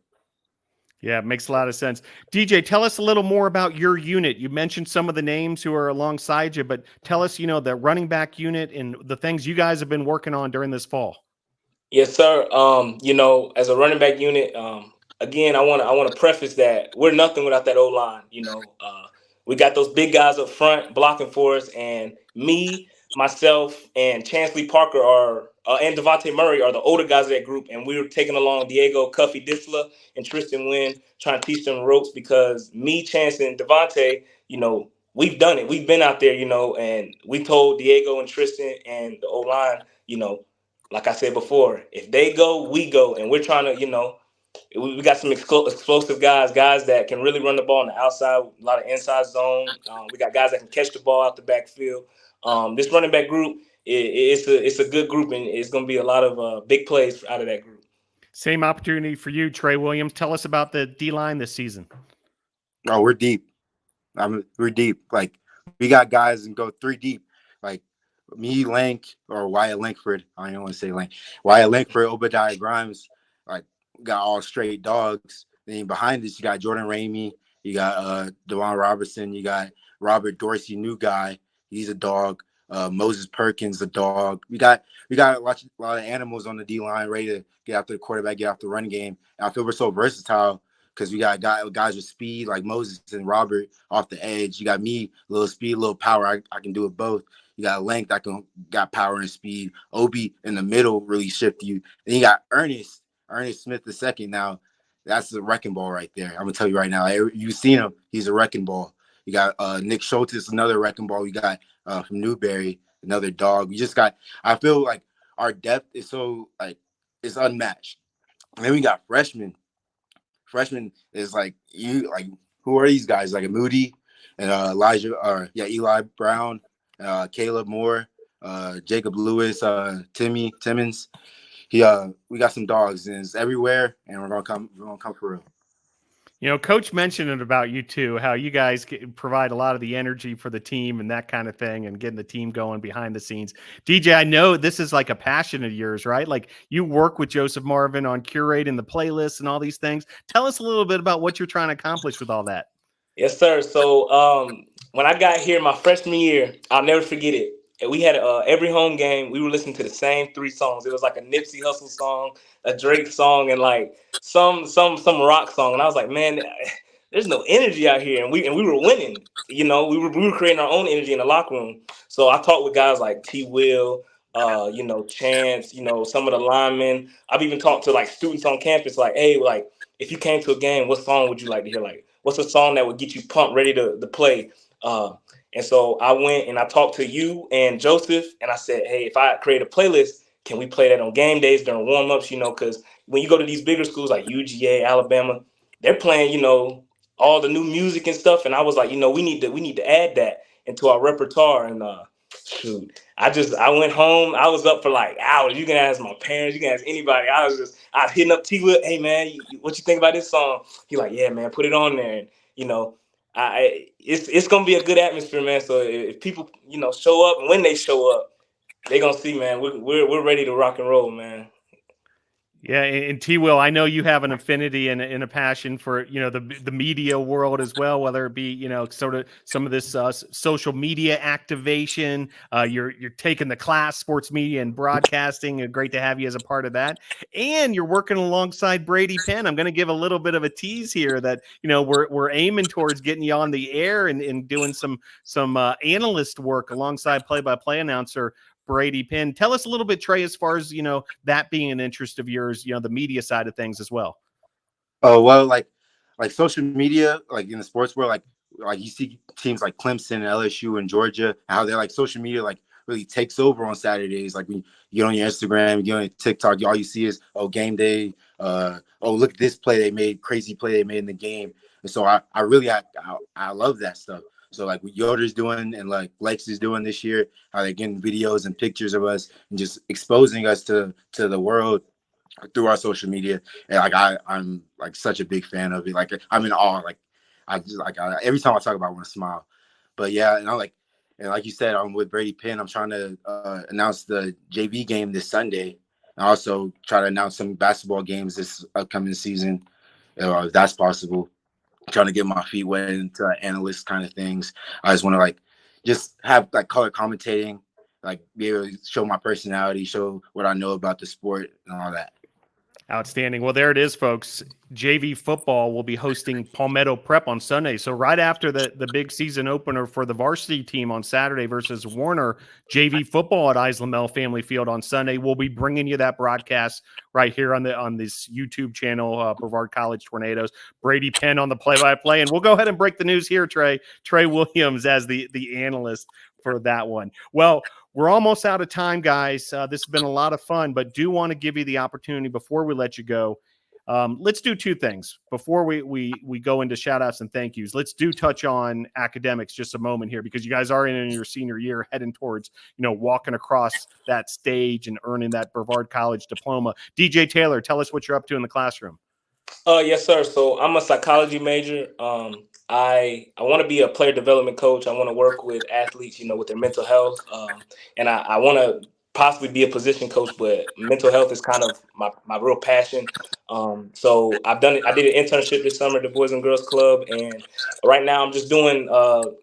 Yeah, it makes a lot of sense. DJ, tell us a little more about your unit. You mentioned some of the names who are alongside you, but tell us, the running back unit and the things you guys have been working on during this fall. Yes, sir. As a running back unit, again, I want to preface that we're nothing without that O-line. We got those big guys up front blocking for us, and me, myself, and Chansley Parker and Devontae Murray are the older guys of that group, and we were taking along Diego Cuffy Disla and Tristan Wynn, trying to teach them ropes because me, Chance, and Devontae, we've done it. We've been out there, and we told Diego and Tristan and the O-line, like I said before, if they go, we go, and we're trying to, we got some explosive guys that can really run the ball on the outside, a lot of inside zone. We got guys that can catch the ball out the backfield. This running back group, it's a good group, and it's going to be a lot of big plays out of that group. Same opportunity for you, Trey Williams. Tell us about the D-line this season. Oh, we're deep. We're deep. Like, we got guys and go 3 deep. Like, me, Lank, or Wyatt Lankford. I don't want to say Lank. Wyatt Lankford, Obadiah Grimes, got all straight dogs. Then behind us, you got Jordan Ramey, you got Dewan Robertson, you got Robert Dorsey, new guy. He's a dog. Moses Perkins, a dog. We got a lot of animals on the D line ready to get after the quarterback, get after the run game. And I feel we're so versatile because we got guys with speed like Moses and Robert off the edge. You got me, a little speed, a little power. I can do it both. You got length that got power and speed. Obi in the middle really shift you. Then you got Ernest Smith II. Now that's a wrecking ball right there. I'm gonna tell you right now. You've seen him. He's a wrecking ball. You got Nick Schultz, another wrecking ball. You got from Newberry, another dog. We just got. I feel like our depth is so it's unmatched. And then we got freshmen. Freshman is who are these guys? Like a Moody and Eli Brown, Caleb Moore, Jacob Lewis, Timmy Timmons. We got some dogs, and it's everywhere, and we're gonna come for real. Coach mentioned it about you too, how you guys provide a lot of the energy for the team and that kind of thing and getting the team going behind the scenes. DJ, I know this is like a passion of yours, right? Like you work with Joseph Marvin on curating the playlists and all these things. Tell us a little bit about what you're trying to accomplish with all that. Yes, sir. So when I got here my freshman year, I'll never forget it. We had every home game, we were listening to the same 3 songs. It was like a Nipsey Hussle song, a Drake song, and like some rock song. And I was like, man, there's no energy out here. And we were winning. We were creating our own energy in the locker room. So I talked with guys like T. Will, Chance, some of the linemen. I've even talked to like students on campus, like, hey, like if you came to a game, what song would you like to hear? Like, what's a song that would get you pumped, ready to play? And so I went and I talked to you and Joseph, and I said, hey, if I create a playlist, can we play that on game days during warm-ups? Because when you go to these bigger schools like UGA, Alabama, they're playing, all the new music and stuff. And I was like, we need to add that into our repertoire. And I went home. I was up for like hours. You can ask my parents, you can ask anybody. I was hitting up T. Will, hey man, what you think about this song? He like, yeah, man, put it on there. And it's gonna be a good atmosphere, man. So if people, show up, and when they show up, they're gonna see, man, we're ready to rock and roll, man. Yeah, and T. Will, I know you have an affinity and a passion for the media world as well, whether it be sort of some of this social media activation. You're taking the class, sports media and broadcasting. Great to have you as a part of that. And you're working alongside Brady Penn. I'm going to give a little bit of a tease here that we're aiming towards getting you on the air and doing some analyst work alongside play-by-play announcer Brady Penn. Tell us a little bit, Trey, as far as, that being an interest of yours, the media side of things as well. Oh, well, like social media, like in the sports world, like you see teams like Clemson and LSU and Georgia, how they're like social media like really takes over on Saturdays. Like when you get on your Instagram, you get on your TikTok, all you see is game day. Oh, look at this play they made, crazy play they made in the game. And so I love that stuff. So like what Yoder's doing and like Lex is doing this year, how they're getting videos and pictures of us and just exposing us to the world through our social media. And like I'm like such a big fan of it. Like I'm in awe. Like every time I talk about it, I want to smile. But yeah, and like you said, I'm with Brady Penn. I'm trying to announce the JV game this Sunday. And also try to announce some basketball games this upcoming season, if that's possible. Trying to get my feet wet into analyst kind of things. I just want to like just have like color commentating, like be able to show my personality, show what I know about the sport and all that. Outstanding. Well, there it is, folks. JV football will be hosting Palmetto Prep on Sunday. So right after the big season opener for the varsity team on Saturday versus Warner, JV football at Islamel Family Field on Sunday. We'll be bringing you that broadcast right here on this YouTube channel, Brevard College Tornadoes. Brady Penn on the play-by-play. And we'll go ahead and break the news here, Trey. Trey Williams as the analyst for that one. Well, we're almost out of time, guys. This has been a lot of fun, but do want to give you the opportunity before we let you go. Let's do two things before we go into shout outs and thank yous. Let's touch on academics just a moment here, because you guys are in your senior year heading towards, walking across that stage and earning that Brevard College diploma. DJ Taylor, tell us what you're up to in the classroom. Yes, sir. So I'm a psychology major. I want to be a player development coach. I want to work with athletes, with their mental health. And I want to possibly be a position coach, but mental health is kind of my real passion. So I did an internship this summer at the Boys and Girls Club. And right now I'm just doing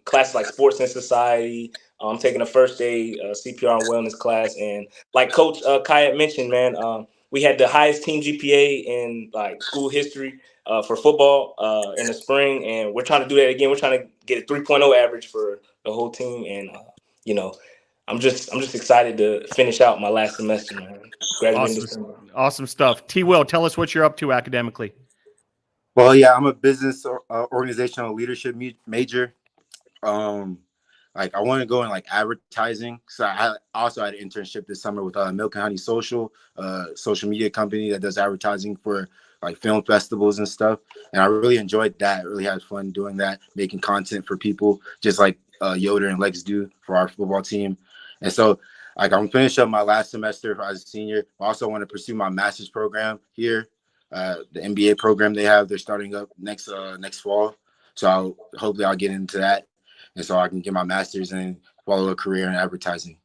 classes like sports and society. I'm taking a first aid CPR and wellness class. And like Coach Khayat mentioned, man, we had the highest team GPA in like school history for football in the spring, and we're trying to do that again. We're trying to get a 3.0 average for the whole team, and I'm just excited to finish out my last semester, man. Graduating December. Awesome stuff. T. Will, tell us what you're up to academically. Well, yeah, I'm a business organizational leadership major. Like I want to go in like advertising. So I also had an internship this summer with Milk and Honey social media company that does advertising for like film festivals and stuff. And I really enjoyed that. Really had fun doing that, making content for people, just like Yoder and Lex do for our football team. And so like I'm finishing up my last semester as a senior. I also want to pursue my master's program here, the MBA program they have. They're starting up next fall. So hopefully I'll get into that. And so I can get my master's and follow a career in advertising.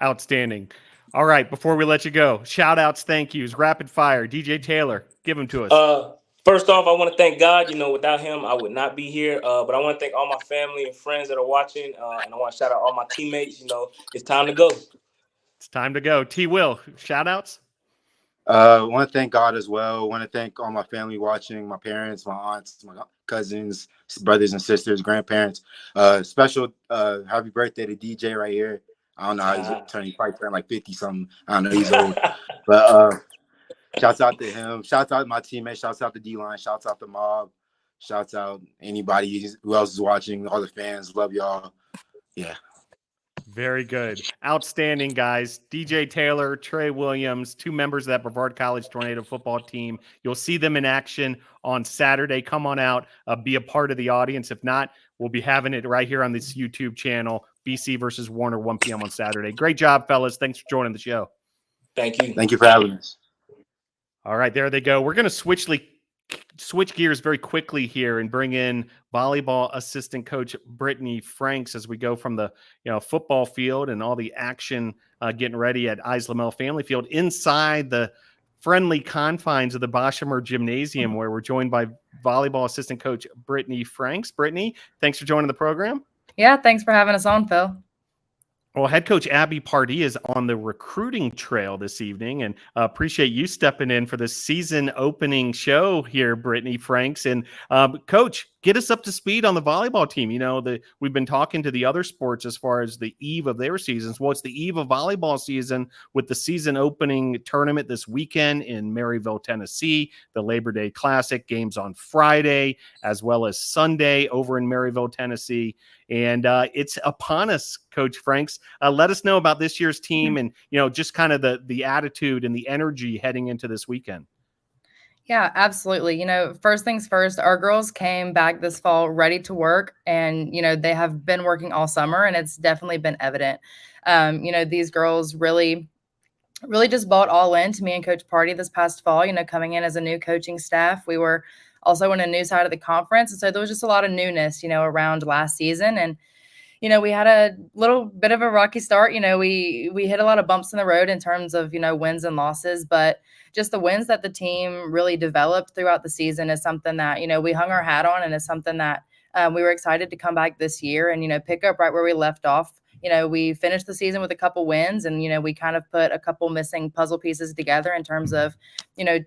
Outstanding. All right. Before we let you go, shout outs, thank yous, rapid fire. DJ Taylor, give them to us. First off, I want to thank God. Without him, I would not be here. But I want to thank all my family and friends that are watching. And I want to shout out all my teammates. It's time to go. It's time to go. T. Will, shout outs. I want to thank God as well. I want to thank all my family watching, my parents, my aunts, my cousins, brothers and sisters, grandparents. Special happy birthday to DJ right here. I don't know how he's turning. He probably turned like 50 something. I don't know, he's old. But shouts out to him. Shouts out to my teammates. Shouts out to D-Line. Shouts out to Mob. Shouts out anybody who else is watching. All the fans. Love y'all. Yeah. Very good. Outstanding, guys. DJ Taylor, Trey Williams, two members of that Brevard College Tornado football team. You'll see them in action on Saturday. Come on out, be a part of the audience. If not, we'll be having it right here on this YouTube channel, BC versus Warner, 1 p.m. on Saturday. Great job, fellas. Thanks for joining the show. Thank you. Thank you for having us. All right, there they go. We're going to switch gears very quickly here and bring in volleyball assistant coach Brittany Franks as we go from the football field and all the action getting ready at Islamel Family Field inside the friendly confines of the Boshemer Gymnasium, where we're joined by volleyball assistant coach Brittany Franks. Brittany, thanks for joining the program. Yeah, thanks for having us on, Phil. Well, head coach Abby Pardee is on the recruiting trail this evening, and appreciate you stepping in for the season opening show here, Brittany Franks. And coach, get us up to speed on the volleyball team. We've been talking to the other sports as far as the eve of their seasons. Well, it's the eve of volleyball season with the season opening tournament this weekend in Maryville, Tennessee, the Labor Day Classic games on Friday, as well as Sunday over in Maryville, Tennessee. And it's upon us, Coach Franks. Let us know about this year's team and, just kind of the attitude and the energy heading into this weekend. Yeah, absolutely. First things first, our girls came back this fall ready to work, and, they have been working all summer, and it's definitely been evident. These girls really just bought all in to me and Coach Party this past fall, coming in as a new coaching staff. We were also in a new side of the conference. And so there was just a lot of newness, around last season. And, we had a little bit of a rocky start. We hit a lot of bumps in the road in terms of, wins and losses, but just the wins that the team really developed throughout the season is something that, we hung our hat on, and is something that we were excited to come back this year and, pick up right where we left off. We finished the season with a couple wins, and, we kind of put a couple missing puzzle pieces together in terms of,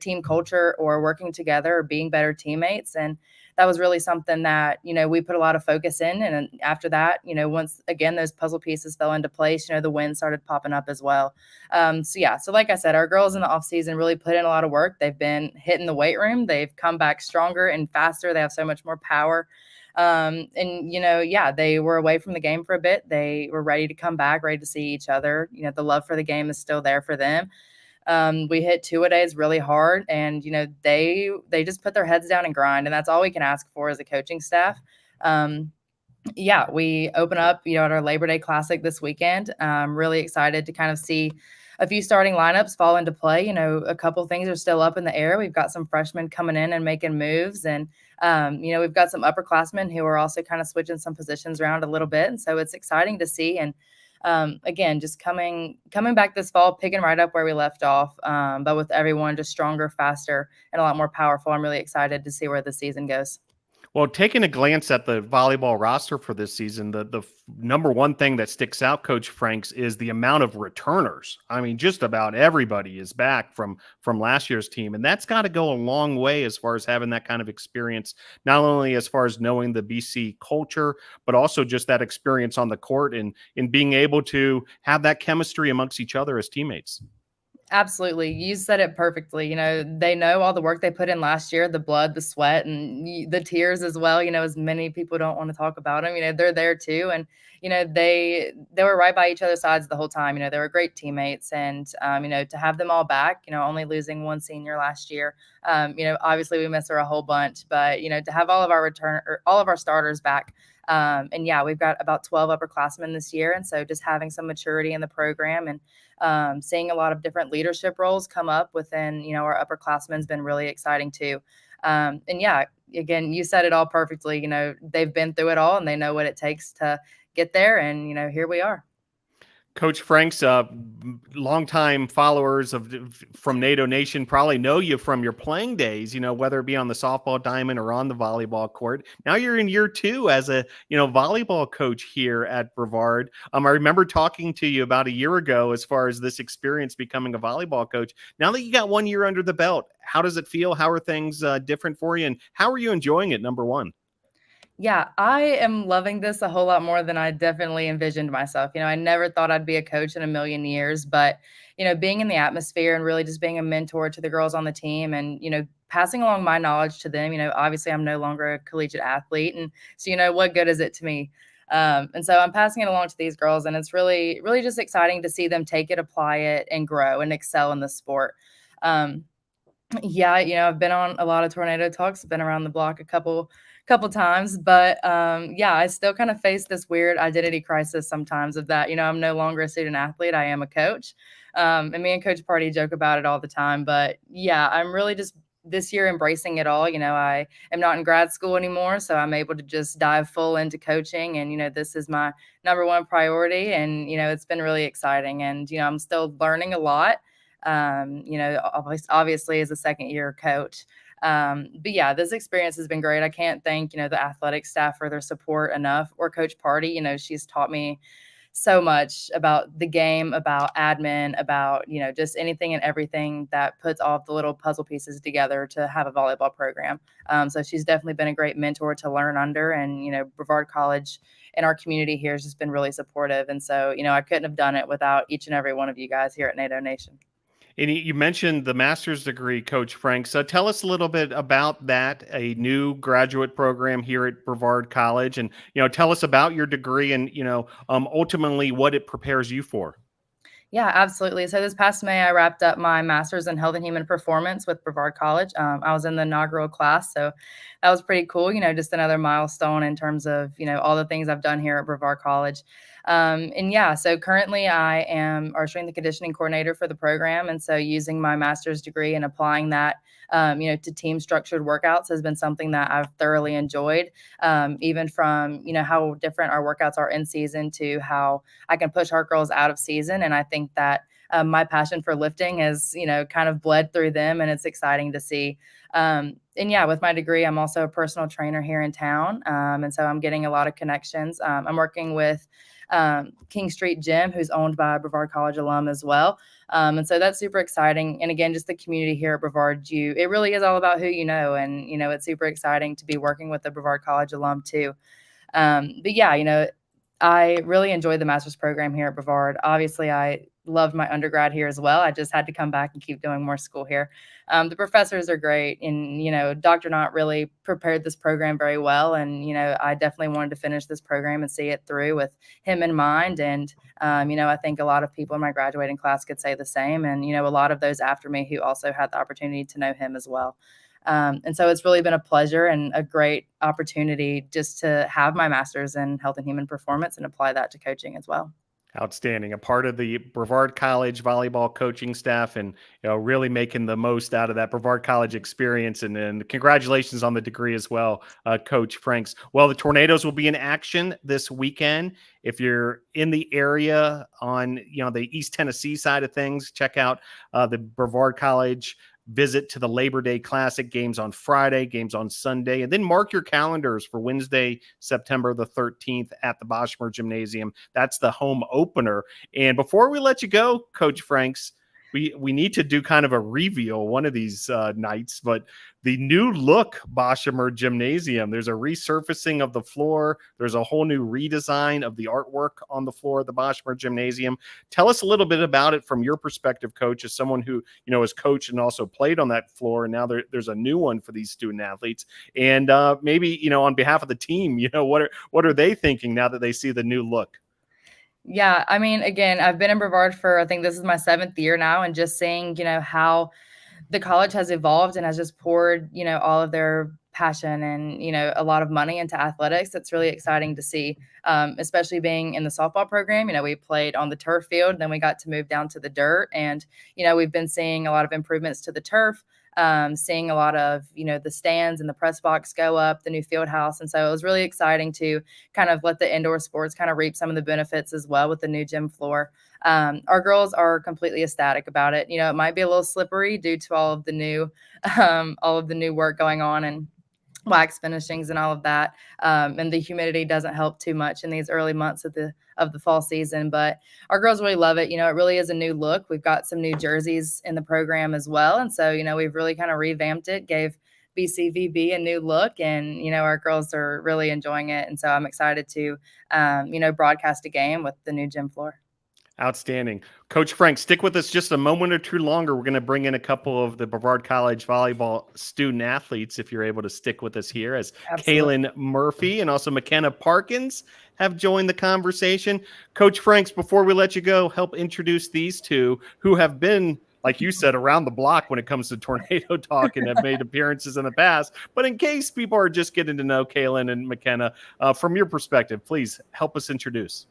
team culture or working together or being better teammates. And that was really something that, we put a lot of focus in. And after that, once again, those puzzle pieces fell into place, the wins started popping up as well. So like I said, our girls in the off season really put in a lot of work. They've been hitting the weight room. They've come back stronger and faster. They have so much more power. They were away from the game for a bit. They were ready to come back, ready to see each other. The love for the game is still there for them. We hit 2-a-days really hard, and, they just put their heads down and grind, and that's all we can ask for as a coaching staff. We open up, at our Labor Day Classic this weekend. I'm really excited to kind of see a few starting lineups fall into play. A couple things are still up in the air. We've got some freshmen coming in and making moves, and we've got some upperclassmen who are also kind of switching some positions around a little bit. And so it's exciting to see. And again, just coming back this fall, picking right up where we left off, but with everyone just stronger, faster, and a lot more powerful. I'm really excited to see where the season goes. Well, taking a glance at the volleyball roster for this season, the number one thing that sticks out, Coach Franks, is the amount of returners. I mean, just about everybody is back from last year's team, and that's got to go a long way as far as having that kind of experience, not only as far as knowing the BC culture, but also just that experience on the court and in being able to have that chemistry amongst each other as teammates. Absolutely. You said it perfectly. They know all the work they put in last year, the blood, the sweat, and the tears as well. As many people don't want to talk about them, they're there too. And, they were right by each other's sides the whole time. They were great teammates, and, to have them all back, only losing one senior last year, obviously we miss her a whole bunch, but, to have all of our starters back. We've got about 12 upperclassmen this year. And so just having some maturity in the program and seeing a lot of different leadership roles come up within, our upperclassmen has been really exciting too. Again, you said it all perfectly. They've been through it all, and they know what it takes to get there. And, here we are. Coach Franks, longtime followers from NATO Nation probably know you from your playing days, whether it be on the softball diamond or on the volleyball court. Now you're in year 2 as a, volleyball coach here at Brevard. I remember talking to you about a year ago as far as this experience becoming a volleyball coach. Now that you got 1 year under the belt, how does it feel? How are things different for you? And how are you enjoying it, number one? Yeah, I am loving this a whole lot more than I definitely envisioned myself. I never thought I'd be a coach in a million years, but, being in the atmosphere and really just being a mentor to the girls on the team and, passing along my knowledge to them. Obviously I'm no longer a collegiate athlete. And so, what good is it to me? And so I'm passing it along to these girls, and it's really, really just exciting to see them take it, apply it, and grow and excel in the sport. I've been on a lot of tornado talks, been around the block a couple times, but I still kind of face this weird identity crisis sometimes of that, I'm no longer a student athlete, I am a coach. And me and Coach Party joke about it all the time, but I'm really just this year embracing it all. I am not in grad school anymore, so I'm able to just dive full into coaching, and, this is my number one priority, and, it's been really exciting, and, I'm still learning a lot. Obviously as a second year coach. This experience has been great. I can't thank, the athletic staff for their support enough, or Coach Party. She's taught me so much about the game, about admin, about, you know, just anything and everything that puts all of the little puzzle pieces together to have a volleyball program. So she's definitely been a great mentor to learn under, and, you know, Brevard College and our community here has just been really supportive. And so, you know, I couldn't have done it without each and every one of you guys here at NATO Nation. And you mentioned the master's degree, Coach Frank. So tell us a little bit about that, a new graduate program here at Brevard College. And, you know, tell us about your degree and, you know, ultimately what it prepares you for. Yeah, absolutely. So this past May, I wrapped up my master's in health and human performance with Brevard College. I was in the inaugural class, so that was pretty cool. You know, just another milestone in terms of, you know, all the things I've done here at Brevard College. And yeah, so currently I am our strength and conditioning coordinator for the program. And so using my master's degree and applying that, you know, to team structured workouts has been something that I've thoroughly enjoyed, even from, you know, how different our workouts are in season to how I can push our girls out of season. And I think that my passion for lifting has, you know, kind of bled through them, and it's exciting to see. And yeah, with my degree, I'm also a personal trainer here in town. And so I'm getting a lot of connections. I'm working with King Street Gym, who's owned by a Brevard College alum as well. And so that's super exciting. And again, just the community here at Brevard, it really is all about who you know. And, you know, it's super exciting to be working with a Brevard College alum too. But yeah, you know, I really enjoyed the master's program here at Brevard. Obviously, I loved my undergrad here as well. I just had to come back and keep doing more school here. The professors are great. And, you know, Dr. Knott really prepared this program very well. And, you know, I definitely wanted to finish this program and see it through with him in mind. And, you know, I think a lot of people in my graduating class could say the same. And, you know, a lot of those after me who also had the opportunity to know him as well. And so it's really been a pleasure and a great opportunity just to have my master's in health and human performance and apply that to coaching as well. Outstanding. A part of the Brevard College volleyball coaching staff, and, you know, really making the most out of that Brevard College experience. And congratulations on the degree as well, Coach Franks. Well, the Tornadoes will be in action this weekend. If you're in the area on, you know, the East Tennessee side of things, check out the Brevard College visit to the Labor Day Classic. Games on Friday, games on Sunday, and then mark your calendars for Wednesday, September the 13th at the Boschmer Gymnasium. That's the home opener. And before we let you go, Coach Franks, we need to do kind of a reveal one of these nights, but the new look Boschmer Gymnasium, there's a resurfacing of the floor. There's a whole new redesign of the artwork on the floor of the Boschmer Gymnasium. Tell us a little bit about it from your perspective, Coach, as someone who, you know, has coached and also played on that floor. And now there's a new one for these student athletes. And maybe, you know, on behalf of the team, you know, what are they thinking now that they see the new look? Yeah, I mean, again, I've been in Brevard for, I think this is my 7th year now, and just seeing, you know, how the college has evolved and has just poured, you know, all of their passion and, you know, a lot of money into athletics. It's really exciting to see, especially being in the softball program. You know, we played on the turf field, then we got to move down to the dirt. And, you know, we've been seeing a lot of improvements to the turf, seeing a lot of, you know, the stands and the press box go up, the new field house. And so it was really exciting to kind of let the indoor sports kind of reap some of the benefits as well with the new gym floor. Our girls are completely ecstatic about it. You know, it might be a little slippery due to all of the new work going on and wax finishings and all of that. And the humidity doesn't help too much in these early months of the fall season, but our girls really love it. You know, it really is a new look. We've got some new jerseys in the program as well. And so, you know, we've really kind of revamped it, gave BCVB a new look, and, you know, our girls are really enjoying it. And so I'm excited to, you know, broadcast a game with the new gym floor. Outstanding. Coach Frank, stick with us just a moment or two longer. We're going to bring in a couple of the Brevard College volleyball student athletes, if you're able to stick with us here, as Caelyn Murphy and also Makenna Parkins have joined the conversation. Coach Franks, before we let you go, help introduce these two who have been, like you said, around the block when it comes to tornado talk and have made appearances in the past. But in case people are just getting to know Caelyn and Makenna, from your perspective, please help us introduce.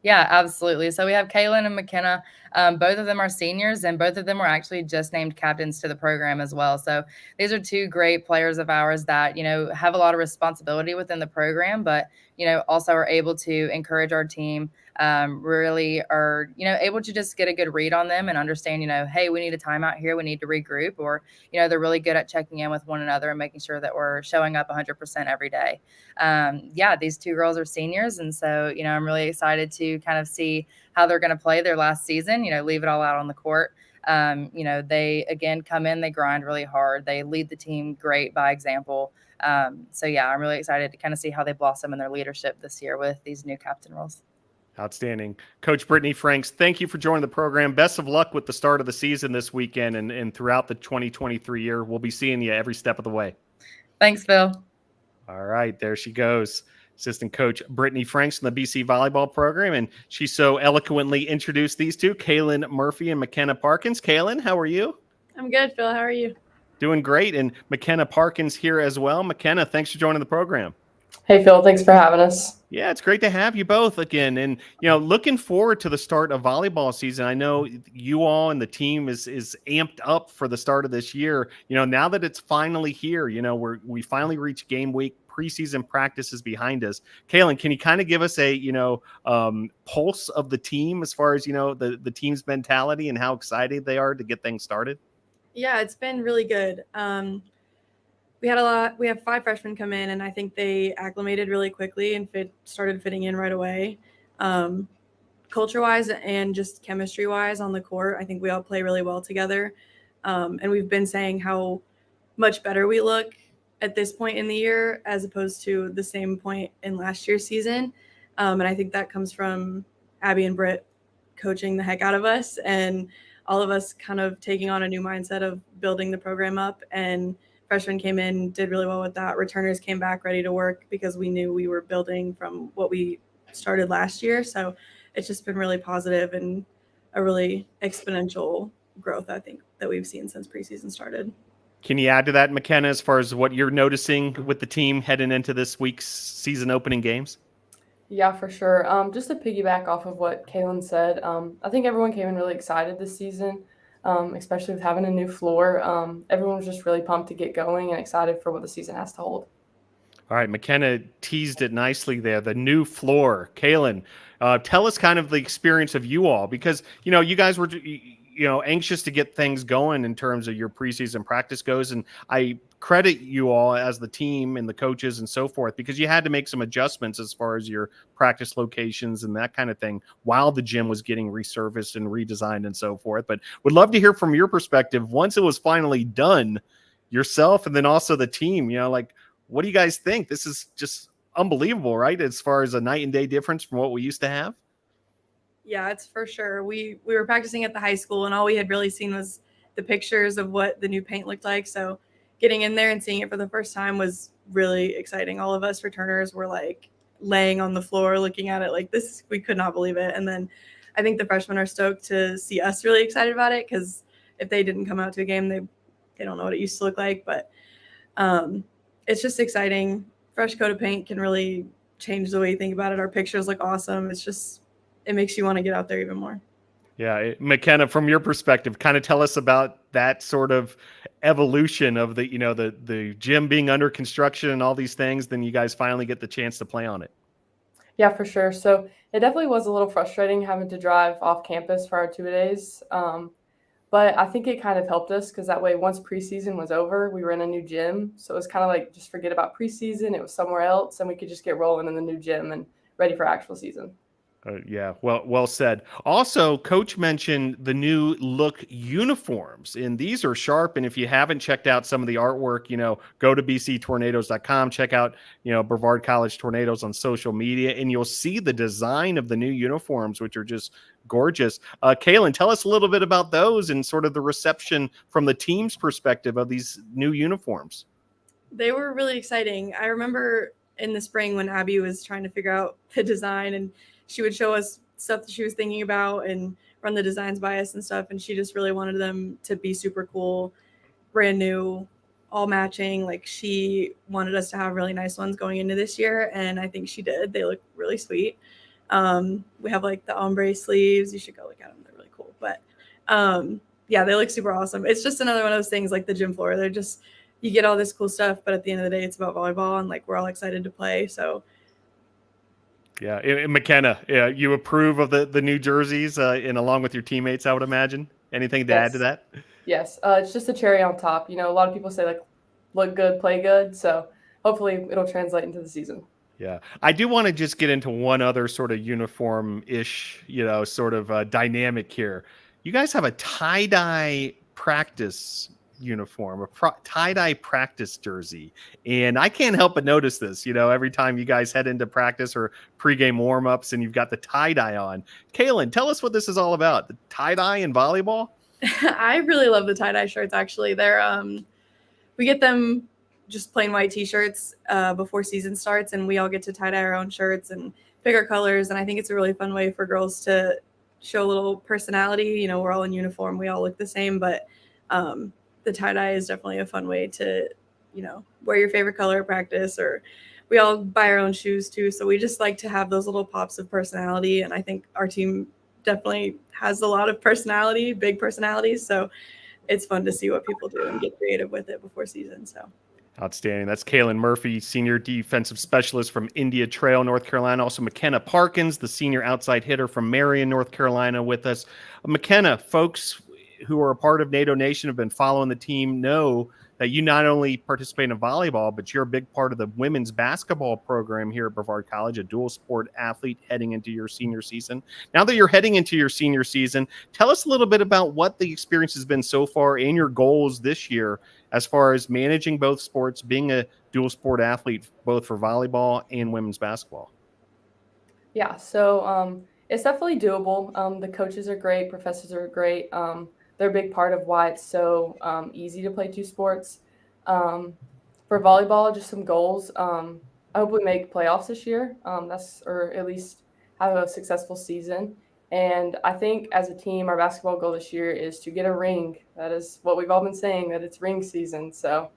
Yeah, absolutely. So we have Caelyn and Makenna. Both of them are seniors, and both of them were actually just named captains to the program as well. So these are two great players of ours that, you know, have a lot of responsibility within the program, but, you know, also are able to encourage our team, really are, able to just get a good read on them and understand, hey, we need a timeout here. We need to regroup, or, they're really good at checking in with one another and making sure that we're showing up 100% every day. These two girls are seniors. And so, I'm really excited to kind of see how they're going to play their last season, leave it all out on the court. They, again, come in, they grind really hard. They lead the team great by example. I'm really excited to kind of see how they blossom in their leadership this year with these new captain roles. Outstanding. Coach Brittany Franks, thank you for joining the program. Best of luck with the start of the season this weekend and throughout the 2023 year. We'll be seeing you every step of the way. Thanks, Phil. All right, there she goes. Assistant coach Brittany Franks from the BC Volleyball program, and she so eloquently introduced these two, Caelyn Murphy and Makenna Parkins. Caelyn, how are you? I'm good, Phil. How are you? Doing great. And Makenna Parkins here as well. Makenna, thanks for joining the program. Hey, Phil. Thanks for having us. Yeah, it's great to have you both again. And, looking forward to the start of volleyball season. I know you all and the team is amped up for the start of this year. Now that it's finally here, we finally reached game week. Preseason practice is behind us. Caelyn, can you kind of give us a, pulse of the team as far as, the team's mentality and how excited they are to get things started? Yeah, it's been really good. We have 5 freshmen come in, and I think they acclimated really quickly and started fitting in right away. Culture-wise and just chemistry-wise on the court, I think we all play really well together. And we've been saying how much better we look at this point in the year as opposed to the same point in last year's season. And I think that comes from Abby and Britt coaching the heck out of us and all of us kind of taking on a new mindset of building the program up. And freshmen came in, did really well with that. Returners came back ready to work because we knew we were building from what we started last year. So it's just been really positive and a really exponential growth, I think, that we've seen since preseason started. Can you add to that, Makenna, as far as what you're noticing with the team heading into this week's season opening games? Yeah, for sure. Just to piggyback off of what Caelyn said, I think everyone came in really excited this season, especially with having a new floor. Everyone was just really pumped to get going and excited for what the season has to hold. All right, Makenna teased it nicely there, the new floor. Caelyn, tell us kind of the experience of you all, because, you guys were, anxious to get things going in terms of your preseason practice goes. And I credit you all as the team and the coaches and so forth, because you had to make some adjustments as far as your practice locations and that kind of thing while the gym was getting resurfaced and redesigned and so forth. But would love to hear from your perspective once it was finally done, yourself and then also the team, what do you guys think? This is just unbelievable, right? As far as a night and day difference from what we used to have. Yeah, it's for sure. We were practicing at the high school, and all we had really seen was the pictures of what the new paint looked like. So getting in there and seeing it for the first time was really exciting. All of us returners were like laying on the floor looking at it like this. We could not believe it. And then I think the freshmen are stoked to see us really excited about it, because if they didn't come out to a game, they don't know what it used to look like. But it's just exciting. Fresh coat of paint can really change the way you think about it. Our pictures look awesome. It makes you want to get out there even more. Yeah. Makenna, from your perspective, kind of tell us about that sort of evolution of the, the gym being under construction and all these things. Then you guys finally get the chance to play on it. Yeah, for sure. So it definitely was a little frustrating having to drive off campus for our 2 days. But I think it kind of helped us, because that way, once preseason was over, we were in a new gym. So it was kind of like just forget about preseason. It was somewhere else, and we could just get rolling in the new gym and ready for actual season. Yeah, well said. Also, Coach mentioned the new look uniforms, and these are sharp. And if you haven't checked out some of the artwork, go to bctornadoes.com, check out, Brevard College Tornadoes on social media, and you'll see the design of the new uniforms, which are just gorgeous. Caelyn, tell us a little bit about those and sort of the reception from the team's perspective of these new uniforms. They were really exciting. I remember in the spring when Abby was trying to figure out the design, and she would show us stuff that she was thinking about and run the designs by us and stuff. And she just really wanted them to be super cool, brand new, all matching. Like, she wanted us to have really nice ones going into this year. And I think she did. They look really sweet. We have like the ombre sleeves. You should go look at them. They're really cool. But yeah, they look super awesome. It's just another one of those things like the gym floor. They're just, you get all this cool stuff, but at the end of the day, it's about volleyball, and like, we're all excited to play. So Yeah, and Makenna, yeah, you approve of the new jerseys and along with your teammates, I would imagine. Anything to add to that? Yes, it's just a cherry on top. You know, a lot of people say like, look good, play good. So hopefully it'll translate into the season. Yeah, I do want to just get into one other sort of uniform-ish, sort of dynamic here. You guys have a tie-dye practice uniform, a tie-dye practice jersey, and I can't help but notice this. Every time you guys head into practice or pregame warm-ups, and you've got the tie-dye on. Caelyn, tell us what this is all about. The tie-dye in volleyball? I really love the tie-dye shirts. Actually, they're we get them just plain white t-shirts before season starts, and we all get to tie-dye our own shirts and pick our colors. And I think it's a really fun way for girls to show a little personality. We're all in uniform, we all look the same, but the tie-dye is definitely a fun way to wear your favorite color at practice, or we all buy our own shoes too. So we just like to have those little pops of personality, and I think our team definitely has a lot of personality, big personalities. So it's fun to see what people do and get creative with it before season. So outstanding. That's Caelyn Murphy, senior defensive specialist from India Trail, North Carolina. Also Makenna Parkins, the senior outside hitter from Marion, North Carolina, with us. Makenna, folks who are a part of NATO Nation, have been following the team, know that you not only participate in volleyball, but you're a big part of the women's basketball program here at Brevard College, a dual sport athlete heading into your senior season. Now that you're heading into your senior season, tell us a little bit about what the experience has been so far and your goals this year as far as managing both sports, being a dual sport athlete, both for volleyball and women's basketball. Yeah, so it's definitely doable. The coaches are great, professors are great. They're a big part of why it's so easy to play two sports. For volleyball, just some goals. I hope we make playoffs this year, or at least have a successful season. And I think as a team, our basketball goal this year is to get a ring. That is what we've all been saying, that it's ring season. So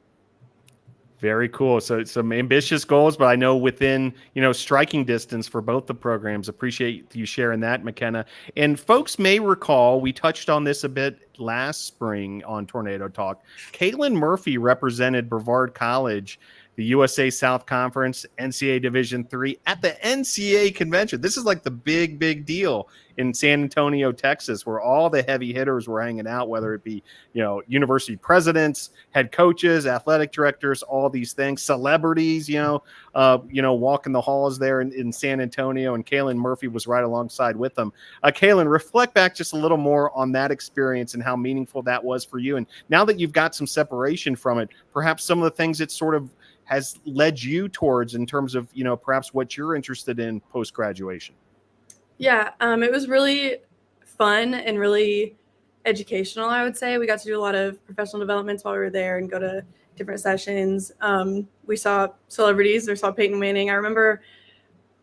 very cool. So some ambitious goals, but I know within, striking distance for both the programs. Appreciate you sharing that, Makenna. And folks may recall, we touched on this a bit last spring on Tornado Talk. Caelyn Murphy represented Brevard College, the USA South Conference, NCAA Division III at the NCAA convention. This is like the big deal in San Antonio, Texas, where all the heavy hitters were hanging out, whether it be, university presidents, head coaches, athletic directors, all these things, celebrities, walking the halls there in San Antonio, and Caelyn Murphy was right alongside with them. Caelyn, reflect back just a little more on that experience and how meaningful that was for you. And now that you've got some separation from it, perhaps some of the things it sort of has led you towards in terms of, perhaps what you're interested in post-graduation. Yeah, it was really fun and really educational, I would say. We got to do a lot of professional developments while we were there and go to different sessions. We saw celebrities. We saw Peyton Manning. I remember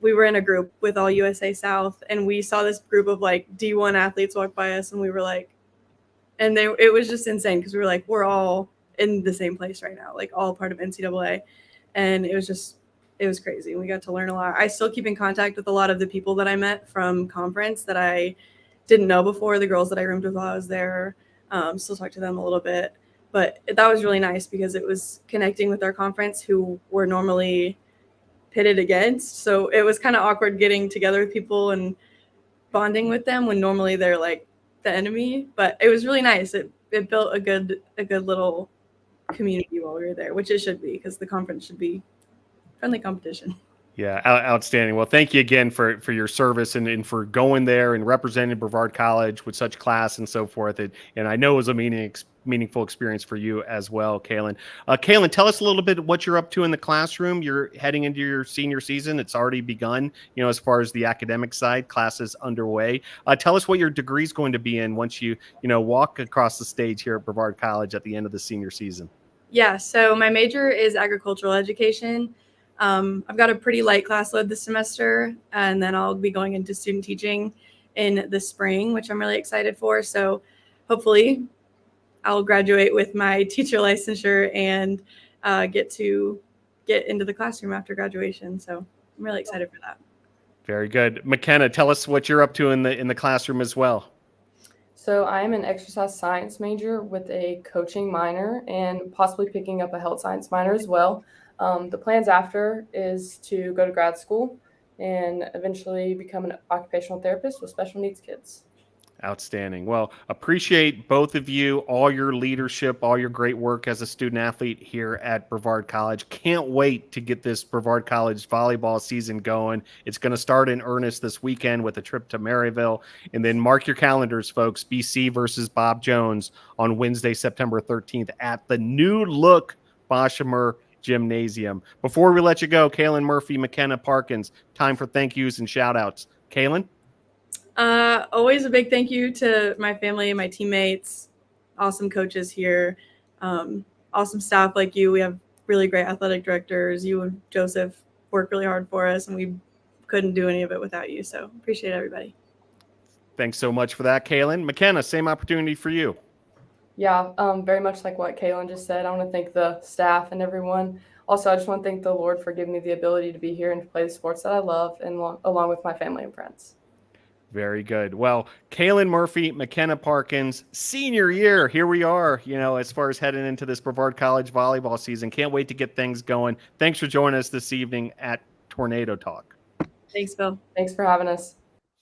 we were in a group with all USA South, and we saw this group of like D1 athletes walk by us, and we were like, it was just insane because we were like, we're all in the same place right now, like all part of NCAA. And it was crazy. We got to learn a lot. I still keep in contact with a lot of the people that I met from conference that I didn't know before, the girls that I roomed with while I was there. Still talk to them a little bit, but that was really nice because it was connecting with our conference who we're normally pitted against. So it was kind of awkward getting together with people and bonding with them when normally they're like the enemy, but it was really nice. It built a good little community while we were there, which it should be, because the conference should be friendly competition. Yeah, outstanding. Well, thank you again for your service and for going there and representing Brevard College with such class and so forth. And I know it was a meaningful experience for you as well, Caelyn. Caelyn, tell us a little bit what you're up to in the classroom. You're heading into your senior season. It's already begun, as far as the academic side, classes underway. Tell us what your degree is going to be in once you walk across the stage here at Brevard College at the end of the senior season. Yeah, so my major is agricultural education. I've got a pretty light class load this semester, and then I'll be going into student teaching in the spring, which I'm really excited for. So hopefully I'll graduate with my teacher licensure and get into the classroom after graduation. So I'm really excited for that. Very good. Makenna, tell us what you're up to in the classroom as well. So I am an exercise science major with a coaching minor and possibly picking up a health science minor as well. The plans after is to go to grad school and eventually become an occupational therapist with special needs kids. Outstanding. Well, appreciate both of you, all your leadership, all your great work as a student athlete here at Brevard College. Can't wait to get this Brevard College volleyball season going. It's going to start in earnest this weekend with a trip to Maryville. And then mark your calendars, folks. BC versus Bob Jones on Wednesday, September 13th at the new look Boshemer Gymnasium. Before we let you go, Caelyn, Murphy, Makenna, Parkins, time for thank yous and shout outs. Caelyn? Always a big thank you to my family and my teammates, awesome coaches here, awesome staff like you. We have really great athletic directors. You and Joseph work really hard for us, and we couldn't do any of it without you. So appreciate everybody. Thanks so much for that, Caelyn. Makenna, same opportunity for you. Yeah, very much like what Caelyn just said. I want to thank the staff and everyone. Also, I just want to thank the Lord for giving me the ability to be here and to play the sports that I love, and along with my family and friends. Very good. Well, Caelyn Murphy, Makenna Parkins, senior year. Here we are, as far as heading into this Brevard College volleyball season. Can't wait to get things going. Thanks for joining us this evening at Tornado Talk. Thanks, Phil. Thanks for having us.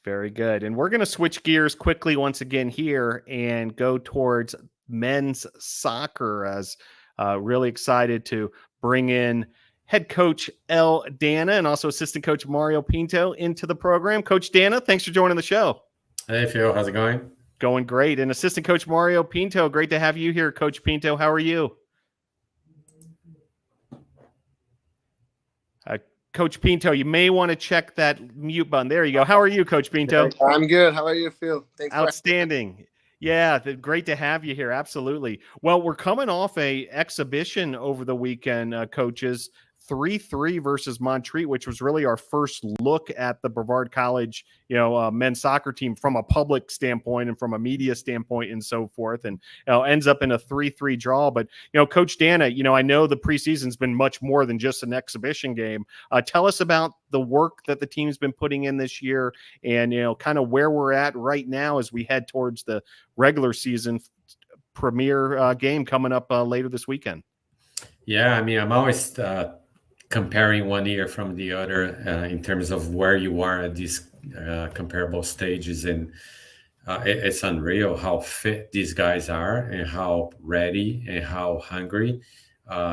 Very good. And we're going to switch gears quickly once again here and go towards men's soccer, as really excited to bring in head coach El Dana and also assistant coach Mario Pinto into the program. Coach Dana, thanks for joining the show. Hey, Phil. How's it going? Going great. And assistant coach Mario Pinto, great to have you here. Coach Pinto, how are you? Coach Pinto, you may want to check that mute button. There you go. How are you, Coach Pinto? I'm good. How are you, Phil? Thanks. Outstanding. Yeah, great to have you here. Absolutely. Well, we're coming off a exhibition over the weekend, coaches. 3-3 versus Montreat, which was really our first look at the Brevard College, men's soccer team from a public standpoint and from a media standpoint and so forth, and ends up in a 3-3 draw. But, Coach Dana, I know the preseason's been much more than just an exhibition game. Tell us about the work that the team's been putting in this year and, kind of where we're at right now as we head towards the regular season premier game coming up later this weekend. Yeah, I'm always comparing one year from the other in terms of where you are at these comparable stages. And it's unreal how fit these guys are and how ready and how hungry.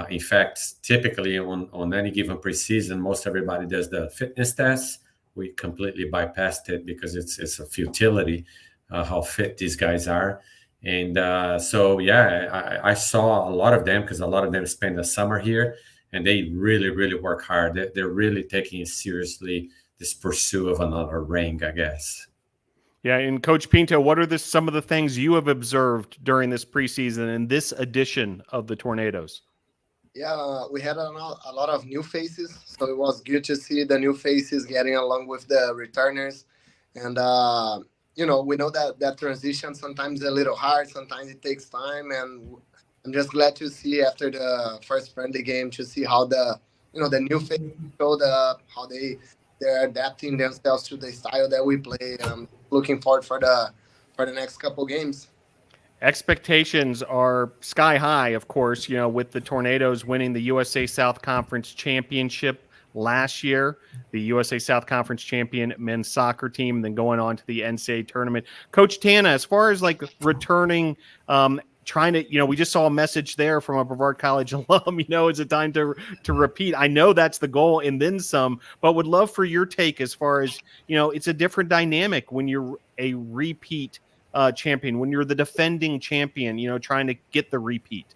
In fact, typically on any given preseason, most everybody does the fitness test. We completely bypassed it because it's a futility how fit these guys are. And I saw a lot of them because a lot of them spend the summer here. And they really, really work hard. They're really taking seriously this pursuit of another ring, I guess. Yeah, and Coach Pinto, what are some of the things you have observed during this preseason and this edition of the Tornadoes? Yeah, we had a lot of new faces, so it was good to see the new faces getting along with the returners. And, we know that transition sometimes is a little hard. Sometimes it takes time, and I'm just glad to see after the first friendly game to see how the new faces showed up, how they're adapting themselves to the style that we play. I'm looking forward for the next couple games. Expectations are sky high, of course, with the Tornadoes winning the USA South Conference Championship last year, the USA South Conference champion men's soccer team, and then going on to the NCAA tournament. Coach Tana, as far as returning, trying to, we just saw a message there from a Brevard College alum, is it time to repeat? I know that's the goal and then some, but would love for your take as far as, it's a different dynamic when you're a repeat champion, when you're the defending champion, trying to get the repeat.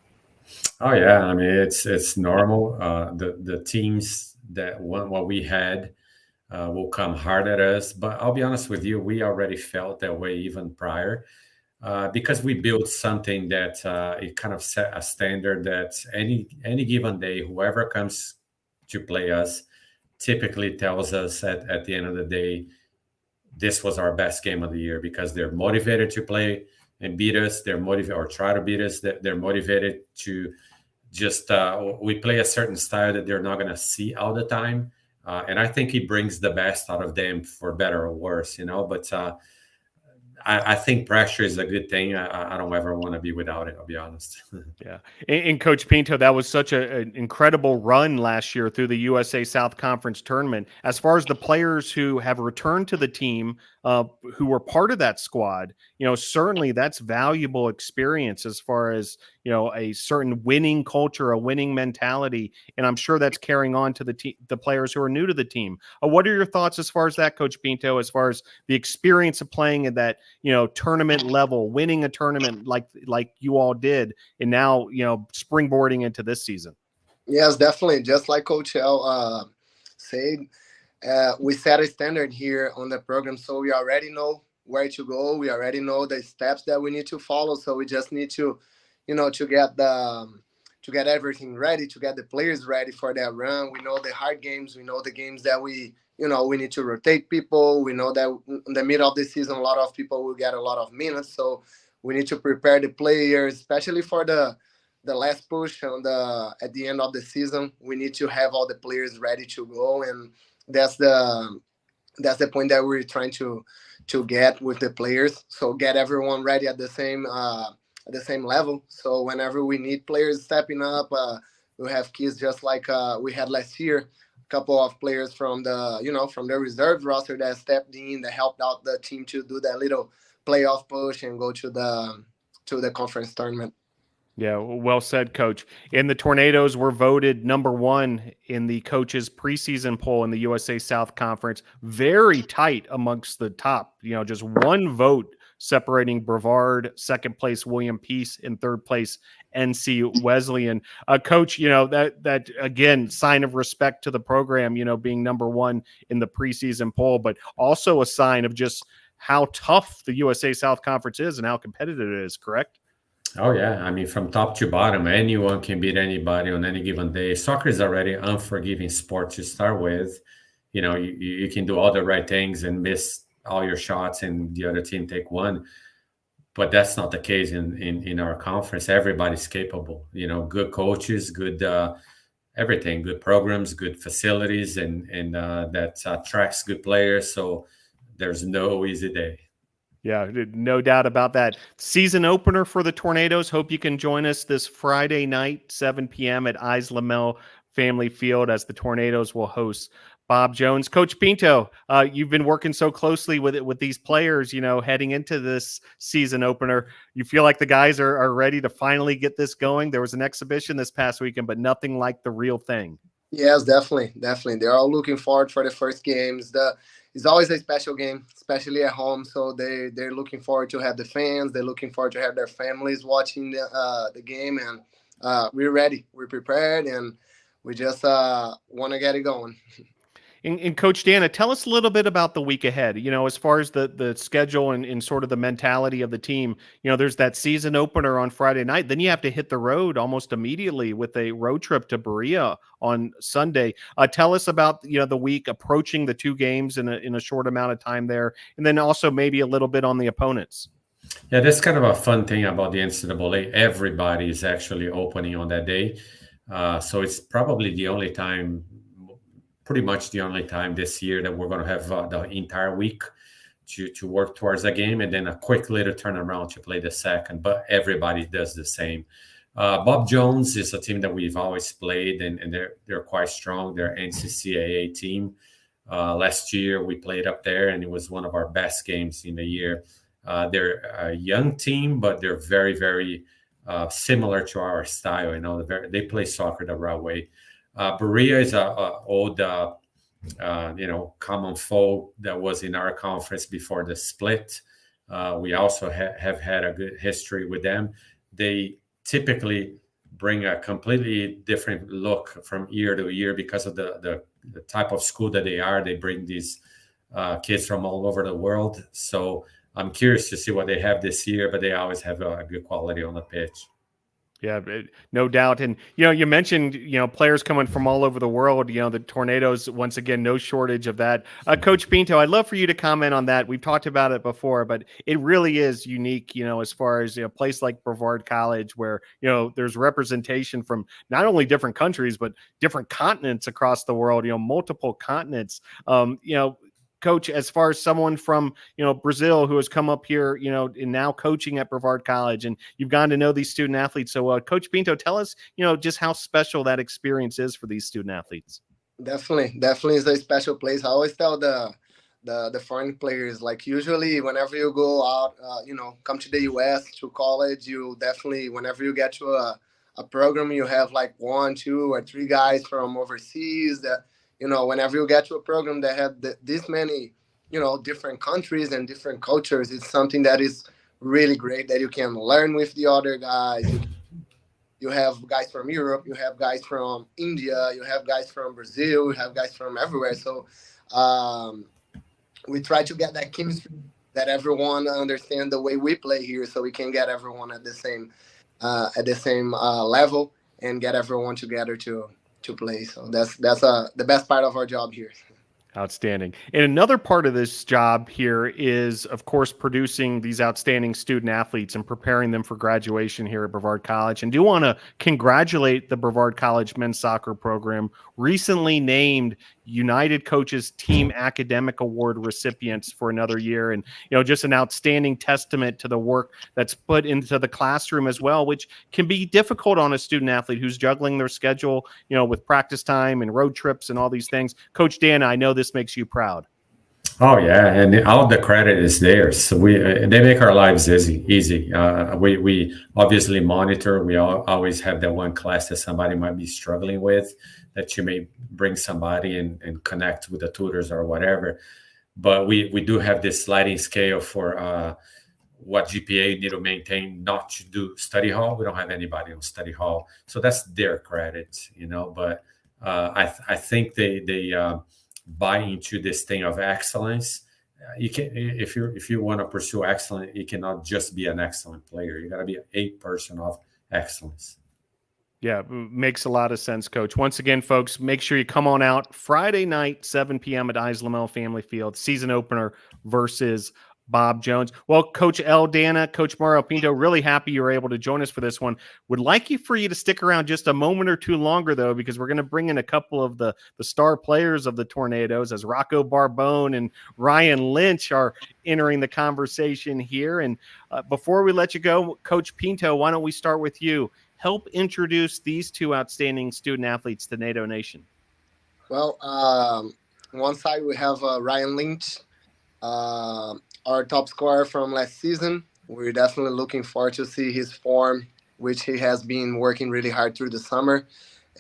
Oh yeah. It's normal. The teams that won what we had will come hard at us, but I'll be honest with you, we already felt that way even prior. Because we built something that it kind of set a standard that any given day, whoever comes to play us typically tells us at the end of the day, this was our best game of the year because they're motivated to play and beat us. They're motivated or try to beat us. They're motivated to just we play a certain style that they're not going to see all the time. And I think it brings the best out of them for better or worse, But I think pressure is a good thing. I don't ever want to be without it, I'll be honest. Yeah. And Coach Pinto, that was such an incredible run last year through the USA South Conference tournament. As far as the players who have returned to the team, who were part of that squad, certainly that's valuable experience as far as, a certain winning culture, a winning mentality. And I'm sure that's carrying on to the players who are new to the team. What are your thoughts as far as that, Coach Pinto, as far as the experience of playing at that, tournament level, winning a tournament like you all did, and now, springboarding into this season? Yes, definitely. Just like Coach L said, we set a standard here on the program, so we already know where to go. We already know the steps that we need to follow. So we just need to, to get everything ready, to get the players ready for that run. We know the hard games. We know the games that we need to rotate people. We know that in the middle of the season, a lot of people will get a lot of minutes. So we need to prepare the players, especially for the last push at the end of the season. We need to have all the players ready to go, and that's the point that we're trying to get with the players. So get everyone ready at the same level. So whenever we need players stepping up, we have kids just like we had last year. A couple of players from the reserve roster that stepped in, that helped out the team to do that little playoff push and go to the conference tournament. Yeah, well said, Coach. And the Tornadoes were voted number 1 in the coaches' preseason poll in the USA South Conference. Very tight amongst the top. Just one vote separating Brevard, second place William Peace, and third place NC Wesleyan. Coach, that again, sign of respect to the program. Being number 1 in the preseason poll, but also a sign of just how tough the USA South Conference is and how competitive it is. Correct? Oh, yeah. I mean, from top to bottom, anyone can beat anybody on any given day. Soccer is already an unforgiving sport to start with. You can do all the right things and miss all your shots and the other team take one. But that's not the case in our conference. Everybody's capable. Good coaches, good everything, good programs, good facilities, and that attracts good players. So there's no easy day. Yeah, no doubt about that. Season opener for the Tornadoes. Hope you can join us this Friday night, 7 p.m. at Lamel Family Field, as the Tornadoes will host Bob Jones. Coach Pinto, you've been working so closely with these players, heading into this season opener. You feel like the guys are ready to finally get this going? There was an exhibition this past weekend, but nothing like the real thing. Yes, definitely. They're all looking forward for the first games. It's always a special game, especially at home. So they're looking forward to have the fans. They're looking forward to have their families watching the game. And we're ready. We're prepared, and we just want to get it going. And Coach Dana, tell us a little bit about the week ahead, as far as the schedule and sort of the mentality of the team. There's that season opener on Friday night. Then you have to hit the road almost immediately with a road trip to Berea on Sunday. Tell us about, the week approaching the 2 games in a short amount of time there. And then also maybe a little bit on the opponents. Yeah, that's kind of a fun thing about the NCAA. Everybody is actually opening on that day. So it's probably pretty much the only time this year that we're going to have the entire week to work towards a game, and then a quick little turnaround to play the second. But everybody does the same. Bob Jones is a team that we've always played, and they're quite strong. They're NCCAA team. Last year we played up there, and it was one of our best games in the year. They're a young team, but they're very, very similar to our style. They play soccer the right way. Berea is a old, common foe that was in our conference before the split. We also have had a good history with them. They typically bring a completely different look from year to year because of the type of school that they are. They bring these kids from all over the world. So I'm curious to see what they have this year, but they always have a good quality on the pitch. Yeah, no doubt. And, you mentioned, players coming from all over the world, the Tornadoes, once again, no shortage of that. Coach Pinto, I'd love for you to comment on that. We've talked about it before, but it really is unique, as far as, a place like Brevard College where, there's representation from not only different countries, but different continents across the world, multiple continents. Coach, as far as someone from, Brazil who has come up here, and now coaching at Brevard College, and you've gotten to know these student athletes so well. Coach Pinto, tell us, just how special that experience is for these student athletes. Definitely is a special place. I always tell the foreign players, like, usually whenever you go out, come to the US to college, you definitely, whenever you get to a program, you have like 1, 2, or 3 guys from overseas that, whenever you get to a program that have this many, different countries and different cultures, it's something that is really great that you can learn with the other guys. You have guys from Europe, you have guys from India, you have guys from Brazil, you have guys from everywhere. So we try to get that chemistry, that everyone understand the way we play here, so we can get everyone at the same level and get everyone together to play. So that's the best part of our job here. Outstanding. And another part of this job here is, of course, producing these outstanding student athletes and preparing them for graduation here at Brevard College. And do want to congratulate the Brevard College men's soccer program, recently named United Coaches Team Academic Award recipients for another year. And, just an outstanding testament to the work that's put into the classroom as well, which can be difficult on a student athlete who's juggling their schedule, with practice time and road trips and all these things. Coach Dan, I know this makes you proud. Oh yeah, and all the credit is theirs. So they make our lives easy. We obviously monitor. We always have that one class that somebody might be struggling with, that you may bring somebody and connect with the tutors or whatever. But we do have this sliding scale for what GPA need to maintain, not to do study hall. We don't have anybody on study hall, so that's their credit, But I think they buy into this thing of excellence. You can, if you want to pursue excellence, you cannot just be an excellent player. You got to be a person of excellence. Yeah, makes a lot of sense, Coach. Once again, folks, make sure you come on out Friday night, 7 p.m. at Islamel Family Field, season opener versus Bob Jones. Well, Coach L. Dana, Coach Mario Pinto, really happy you were able to join us for this one. Would like for you to stick around just a moment or two longer, though, because we're going to bring in a couple of the star players of the Tornadoes, as Rocco Barbon and Ryan Lynch are entering the conversation here. And before we let you go, Coach Pinto, why don't we start with you? Help introduce these two outstanding student athletes to NATO Nation. Well, on one side we have Ryan Lynch, our top scorer from last season. We're definitely looking forward to see his form, which he has been working really hard through the summer.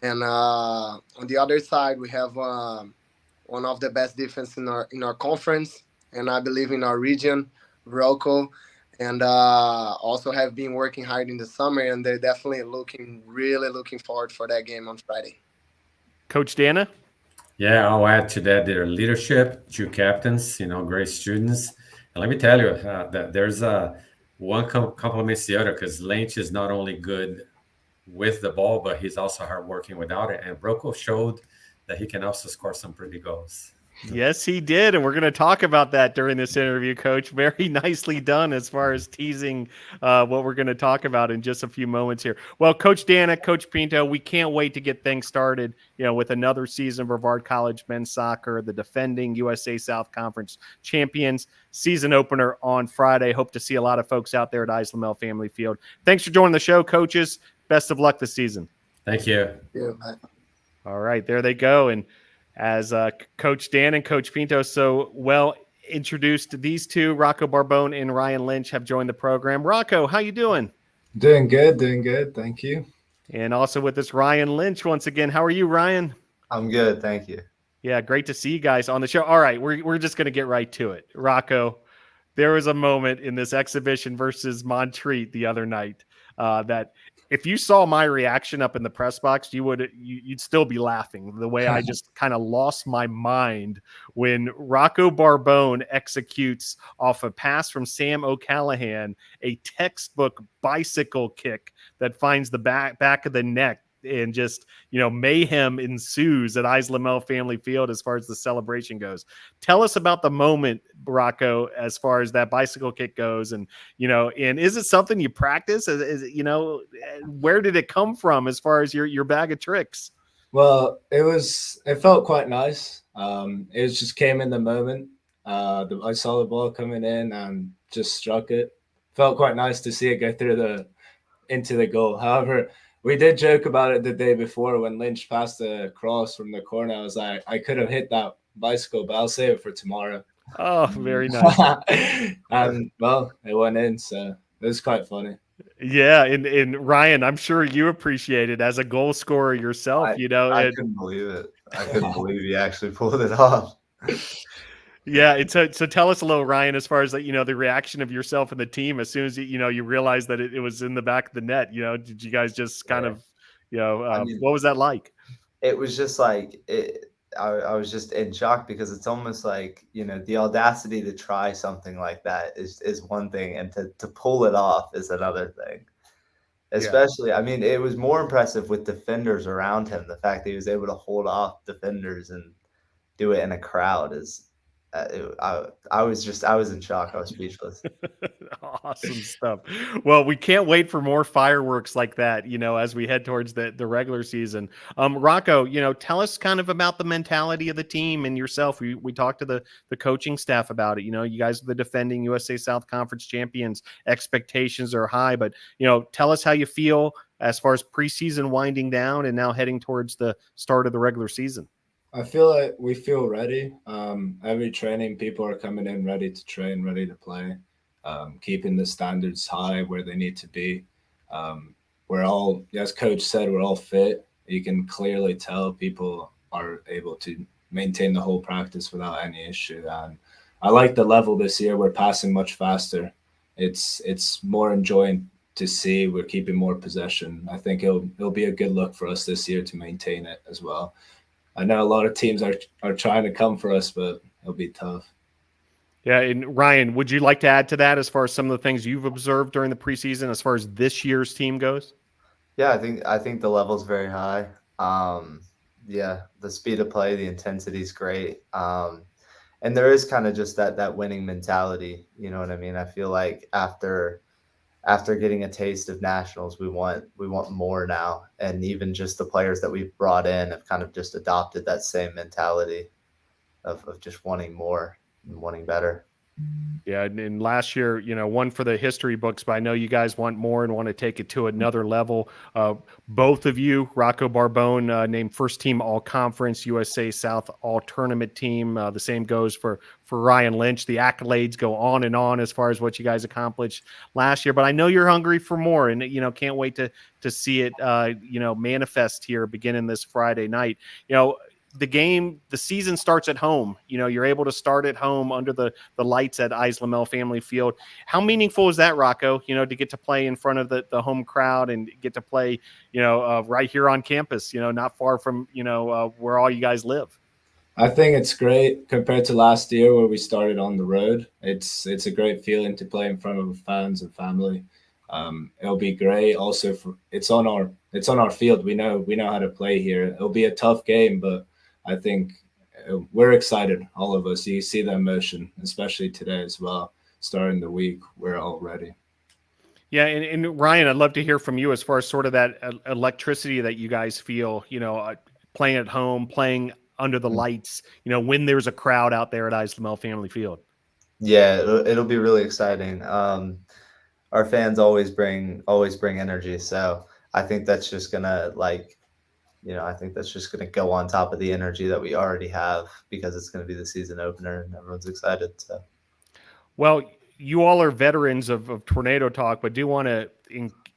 And on the other side, we have one of the best defense in our conference, and I believe in our region, Rocco, and also have been working hard in the summer, and they're definitely really looking forward for that game on Friday. Coach Dana? Yeah, I'll add to that their leadership, 2 captains, great students. And let me tell you that there's one complements the other, because Lynch is not only good with the ball, but he's also hardworking without it. And Rocco showed that he can also score some pretty goals. Yes, he did. And we're going to talk about that during this interview, Coach. Very nicely done as far as teasing what we're going to talk about in just a few moments here. Well, Coach Dana, Coach Pinto, we can't wait to get things started, with another season of Brevard College men's soccer, the defending USA South Conference champions. Season opener on Friday. Hope to see a lot of folks out there at Islamel Family Field. Thanks for joining the show, coaches. Best of luck this season. Thank you. Yeah. All right, there they go. And as Coach Dan and Coach Pinto so well introduced, these two, Rocco Barbon and Ryan Lynch, have joined the program. Rocco, how you doing? Doing good. Thank you. And also with us, Ryan Lynch once again. How are you, Ryan? I'm good. Thank you. Yeah, great to see you guys on the show. All right, we're just going to get right to it. Rocco, there was a moment in this exhibition versus Montreat the other night that if you saw my reaction up in the press box, you'd still be laughing the way I just kind of lost my mind when Rocco Barbon executes off a pass from Sam O'Callahan, a textbook bicycle kick that finds the back of the net, and just, mayhem ensues at Islamel Family Field as far as the celebration goes. Tell us about the moment, Rocco, as far as that bicycle kick goes. And, and is it something you practice? Where did it come from as far as your bag of tricks? Well, it felt quite nice. It just came in the moment. I saw the ball coming in and just struck it. Felt quite nice to see it go through into the goal. However, we did joke about it the day before when Lynch passed the cross from the corner. I was like, I could have hit that bicycle, but I'll save it for tomorrow. Oh, very nice. And well, it went in, so it was quite funny. Yeah, and Ryan, I'm sure you appreciate it as a goal scorer yourself. I couldn't believe it. I couldn't believe he actually pulled it off. Yeah, and so tell us a little, Ryan, as far as the reaction of yourself and the team as soon as you realized that it was in the back of the net. Did you guys just kind of, what was that like? It was just like I was just in shock because it's almost like, the audacity to try something like that is one thing, and to pull it off is another thing. Especially, I mean, it was more impressive with defenders around him. The fact that he was able to hold off defenders and do it in a crowd is, I was in shock. I was speechless. Awesome stuff. Well, we can't wait for more fireworks like that, as we head towards the regular season. Rocco, tell us kind of about the mentality of the team and yourself. We talked to the coaching staff about it. You guys are the defending USA South Conference champions. Expectations are high, but, tell us how you feel as far as preseason winding down and now heading towards the start of the regular season. I feel like we feel ready. Every training, people are coming in ready to train, ready to play, keeping the standards high where they need to be. We're all, as Coach said, we're all fit. You can clearly tell people are able to maintain the whole practice without any issue. And I like the level this year. We're passing much faster. It's more enjoying to see. We're keeping more possession. I think it'll be a good look for us this year to maintain it as well. I know a lot of teams are trying to come for us, but it'll be tough. Yeah, and Ryan, would you like to add to that as far as some of the things you've observed during the preseason as far as this year's team goes? Yeah, I think the level's very high. Yeah, the speed of play, the intensity is great. And there is kind of just that winning mentality. You know what I mean? I feel like after getting a taste of nationals, we want more now. And even just the players that we've brought in have kind of just adopted that same mentality of just wanting more and wanting better. Yeah, and last year, one for the history books, but I know you guys want more and want to take it to another level. Both of you, Rocco, Barbon, named first team all conference, USA South all tournament team. The same goes for Ryan Lynch. The accolades go on and on as far as what you guys accomplished last year, but I know you're hungry for more and, can't wait to see it, manifest here beginning this Friday night. The season starts at home. You're able to start at home under the lights at Islamel Family Field. How meaningful is that, Rocco, to get to play in front of the home crowd and get to play, right here on campus, not far from, where all you guys live? I think it's great compared to last year where we started on the road. It's a great feeling to play in front of fans and family. It'll be great. Also, it's on our field. We know how to play here. It'll be a tough game, but I think we're excited, all of us. You see the emotion, especially today as well. Starting the week, we're all ready. Yeah, and Ryan, I'd love to hear from you as far as sort of that electricity that you guys feel, playing at home, playing under the lights, when there's a crowd out there at Islamel Family Field. Yeah, it'll be really exciting. Our fans always bring energy, so I think that's just gonna go on top of the energy that we already have because it's going to be the season opener and everyone's excited. So, well, you all are veterans of Tornado Talk, but do want to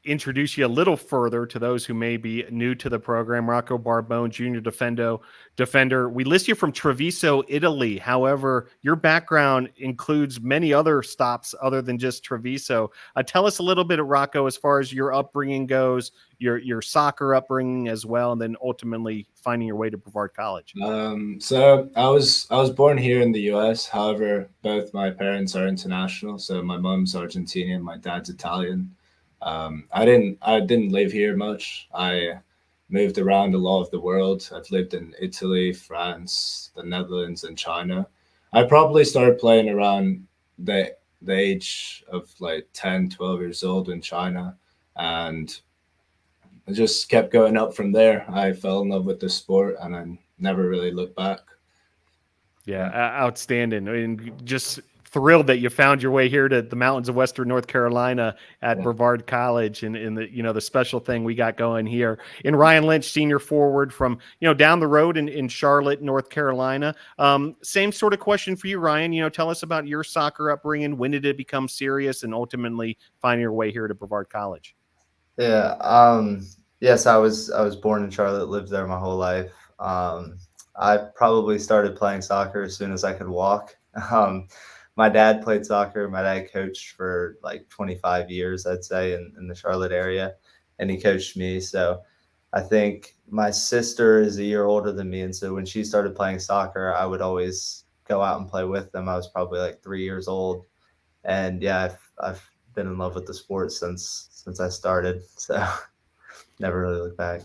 introduce you a little further to those who may be new to the program. Rocco Barbon, junior defender. We list you from Treviso, Italy. However, your background includes many other stops other than just Treviso. Tell us a little bit, Rocco, as far as your upbringing goes, your soccer upbringing as well, and then ultimately finding your way to Brevard College. So I was born here in the U.S. However, both my parents are international. So my mom's Argentinian, my dad's Italian. I didn't live here much. I moved around a lot of the world. I've lived in Italy, France, the Netherlands, and China. I probably started playing around the age of like 10, 12 years old in China. And I just kept going up from there. I fell in love with the sport and I never really looked back. Yeah, outstanding. And just thrilled that you found your way here to the mountains of Western North Carolina at Brevard College, and in the, the special thing we got going here. In Ryan Lynch, senior forward from, down the road in Charlotte, North Carolina. Same sort of question for you, Ryan. Tell us about your soccer upbringing. When did it become serious, and ultimately finding your way here to Brevard College? Yeah. Yes, I was born in Charlotte, lived there my whole life. I probably started playing soccer as soon as I could walk. My dad played soccer. My dad coached for like 25 years, I'd say, in the Charlotte area, and he coached me. So I think my sister is a year older than me, and so when she started playing soccer, I would always go out and play with them. I was probably like 3 years old, and yeah, I've been in love with the sport since I started. So never really looked back.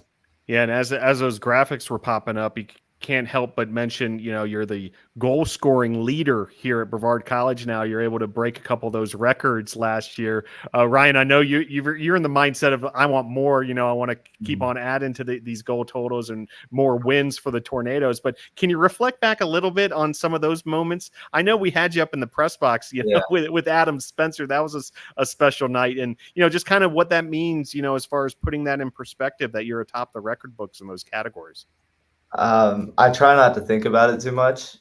Yeah, and as those graphics were popping up, you can't help but mention, you're the goal scoring leader here at Brevard College now. You're able to break a couple of those records last year. Ryan, I know you're in the mindset of, I want more, I want to keep on adding to these goal totals and more wins for the Tornadoes. But can you reflect back a little bit on some of those moments? I know we had you up in the press box, with Adam Spencer. That was a special night. And, just kind of what that means, as far as putting that in perspective, that you're atop the record books in those categories. I try not to think about it too much,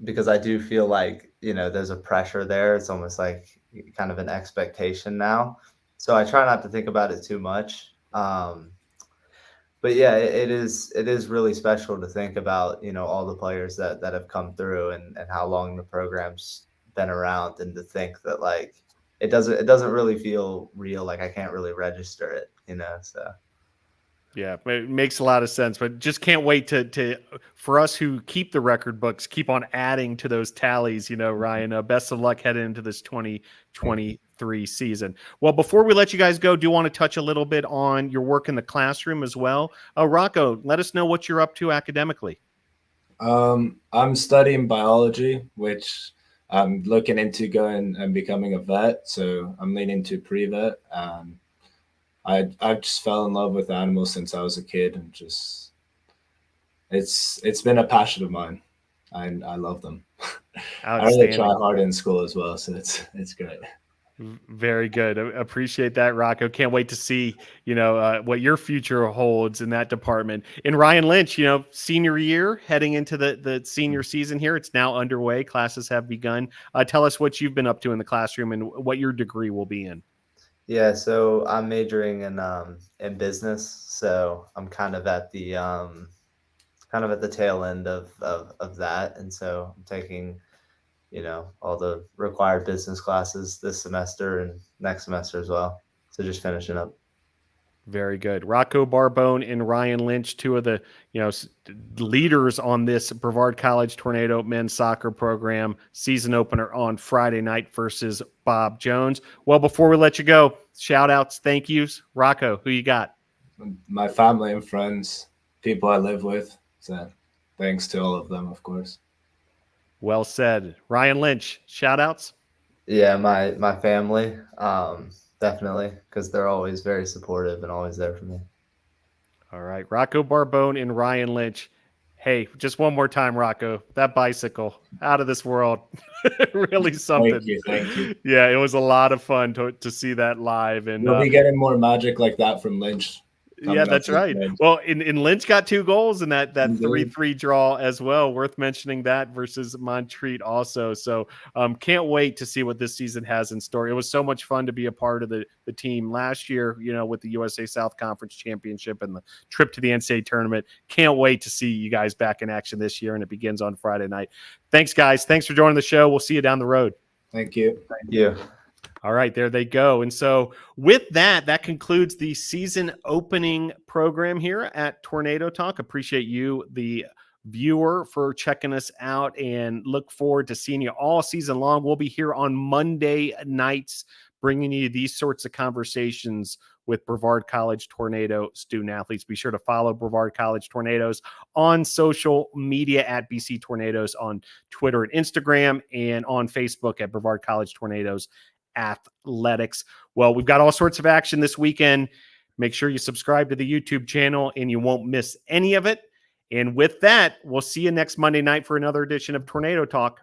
because I do feel like, there's a pressure there. It's almost like kind of an expectation now. So I try not to think about it too much. But yeah, it is really special to think about, all the players that have come through and how long the program's been around, and to think that like it doesn't really feel real. Like I can't really register it, so. Yeah, it makes a lot of sense, but just can't wait to for us who keep the record books, keep on adding to those tallies, Ryan. Best of luck heading into this 2023 season. Well, before we let you guys go, do want to touch a little bit on your work in the classroom as well. Rocco, let us know what you're up to academically. I'm studying biology, which I'm looking into going and becoming a vet. So I'm leaning to pre-vet. I just fell in love with animals since I was a kid, and just it's been a passion of mine. I love them. I really try hard in school as well, so it's great. Very good. I appreciate that, Rocco. Can't wait to see what your future holds in that department. And Ryan Lynch, senior year, heading into the senior season here. It's now underway. Classes have begun. Tell us what you've been up to in the classroom and what your degree will be in. Yeah, so I'm majoring in business, so I'm kind of at the tail end of that, and so I'm taking, all the required business classes this semester and next semester as well. So just finishing up. Very good. Rocco Barbon and Ryan Lynch, two of the leaders on this Brevard College Tornado men's soccer program. Season opener on Friday night versus Bob Jones. Well, before we let you go, shout outs, thank yous. Rocco, who you got? My family and friends, people I live with. So thanks to all of them, of course. Well said. Ryan Lynch, shout outs? Yeah, my family. Definitely, because they're always very supportive and always there for me. All right. Rocco Barbon and Ryan Lynch. Hey, just one more time, Rocco. That bicycle, out of this world. Really something. Thank you. Yeah, it was a lot of fun to see that live. And we'll be getting more magic like that from Lynch. Yeah, that's right. Well, in Lynch got 2 goals in that 3-3 draw as well. Worth mentioning that versus Montreat also. So can't wait to see what this season has in store. It was so much fun to be a part of the team last year, with the USA South Conference Championship and the trip to the NCAA tournament. Can't wait to see you guys back in action this year, and it begins on Friday night. Thanks, guys. Thanks for joining the show. We'll see you down the road. Thank you. Thank you. All right, there they go. And so with that concludes the season opening program here at Tornado Talk. Appreciate you, the viewer, for checking us out, and look forward to seeing you all season long. We'll be here on Monday nights bringing you these sorts of conversations with Brevard College Tornado student athletes. Be sure to follow Brevard College Tornadoes on social media at BC Tornadoes on Twitter and Instagram, and on Facebook at Brevard College Tornadoes Athletics. Well, we've got all sorts of action this weekend. Make sure you subscribe to the YouTube channel and you won't miss any of it. And with that, we'll see you next Monday night for another edition of Tornado Talk.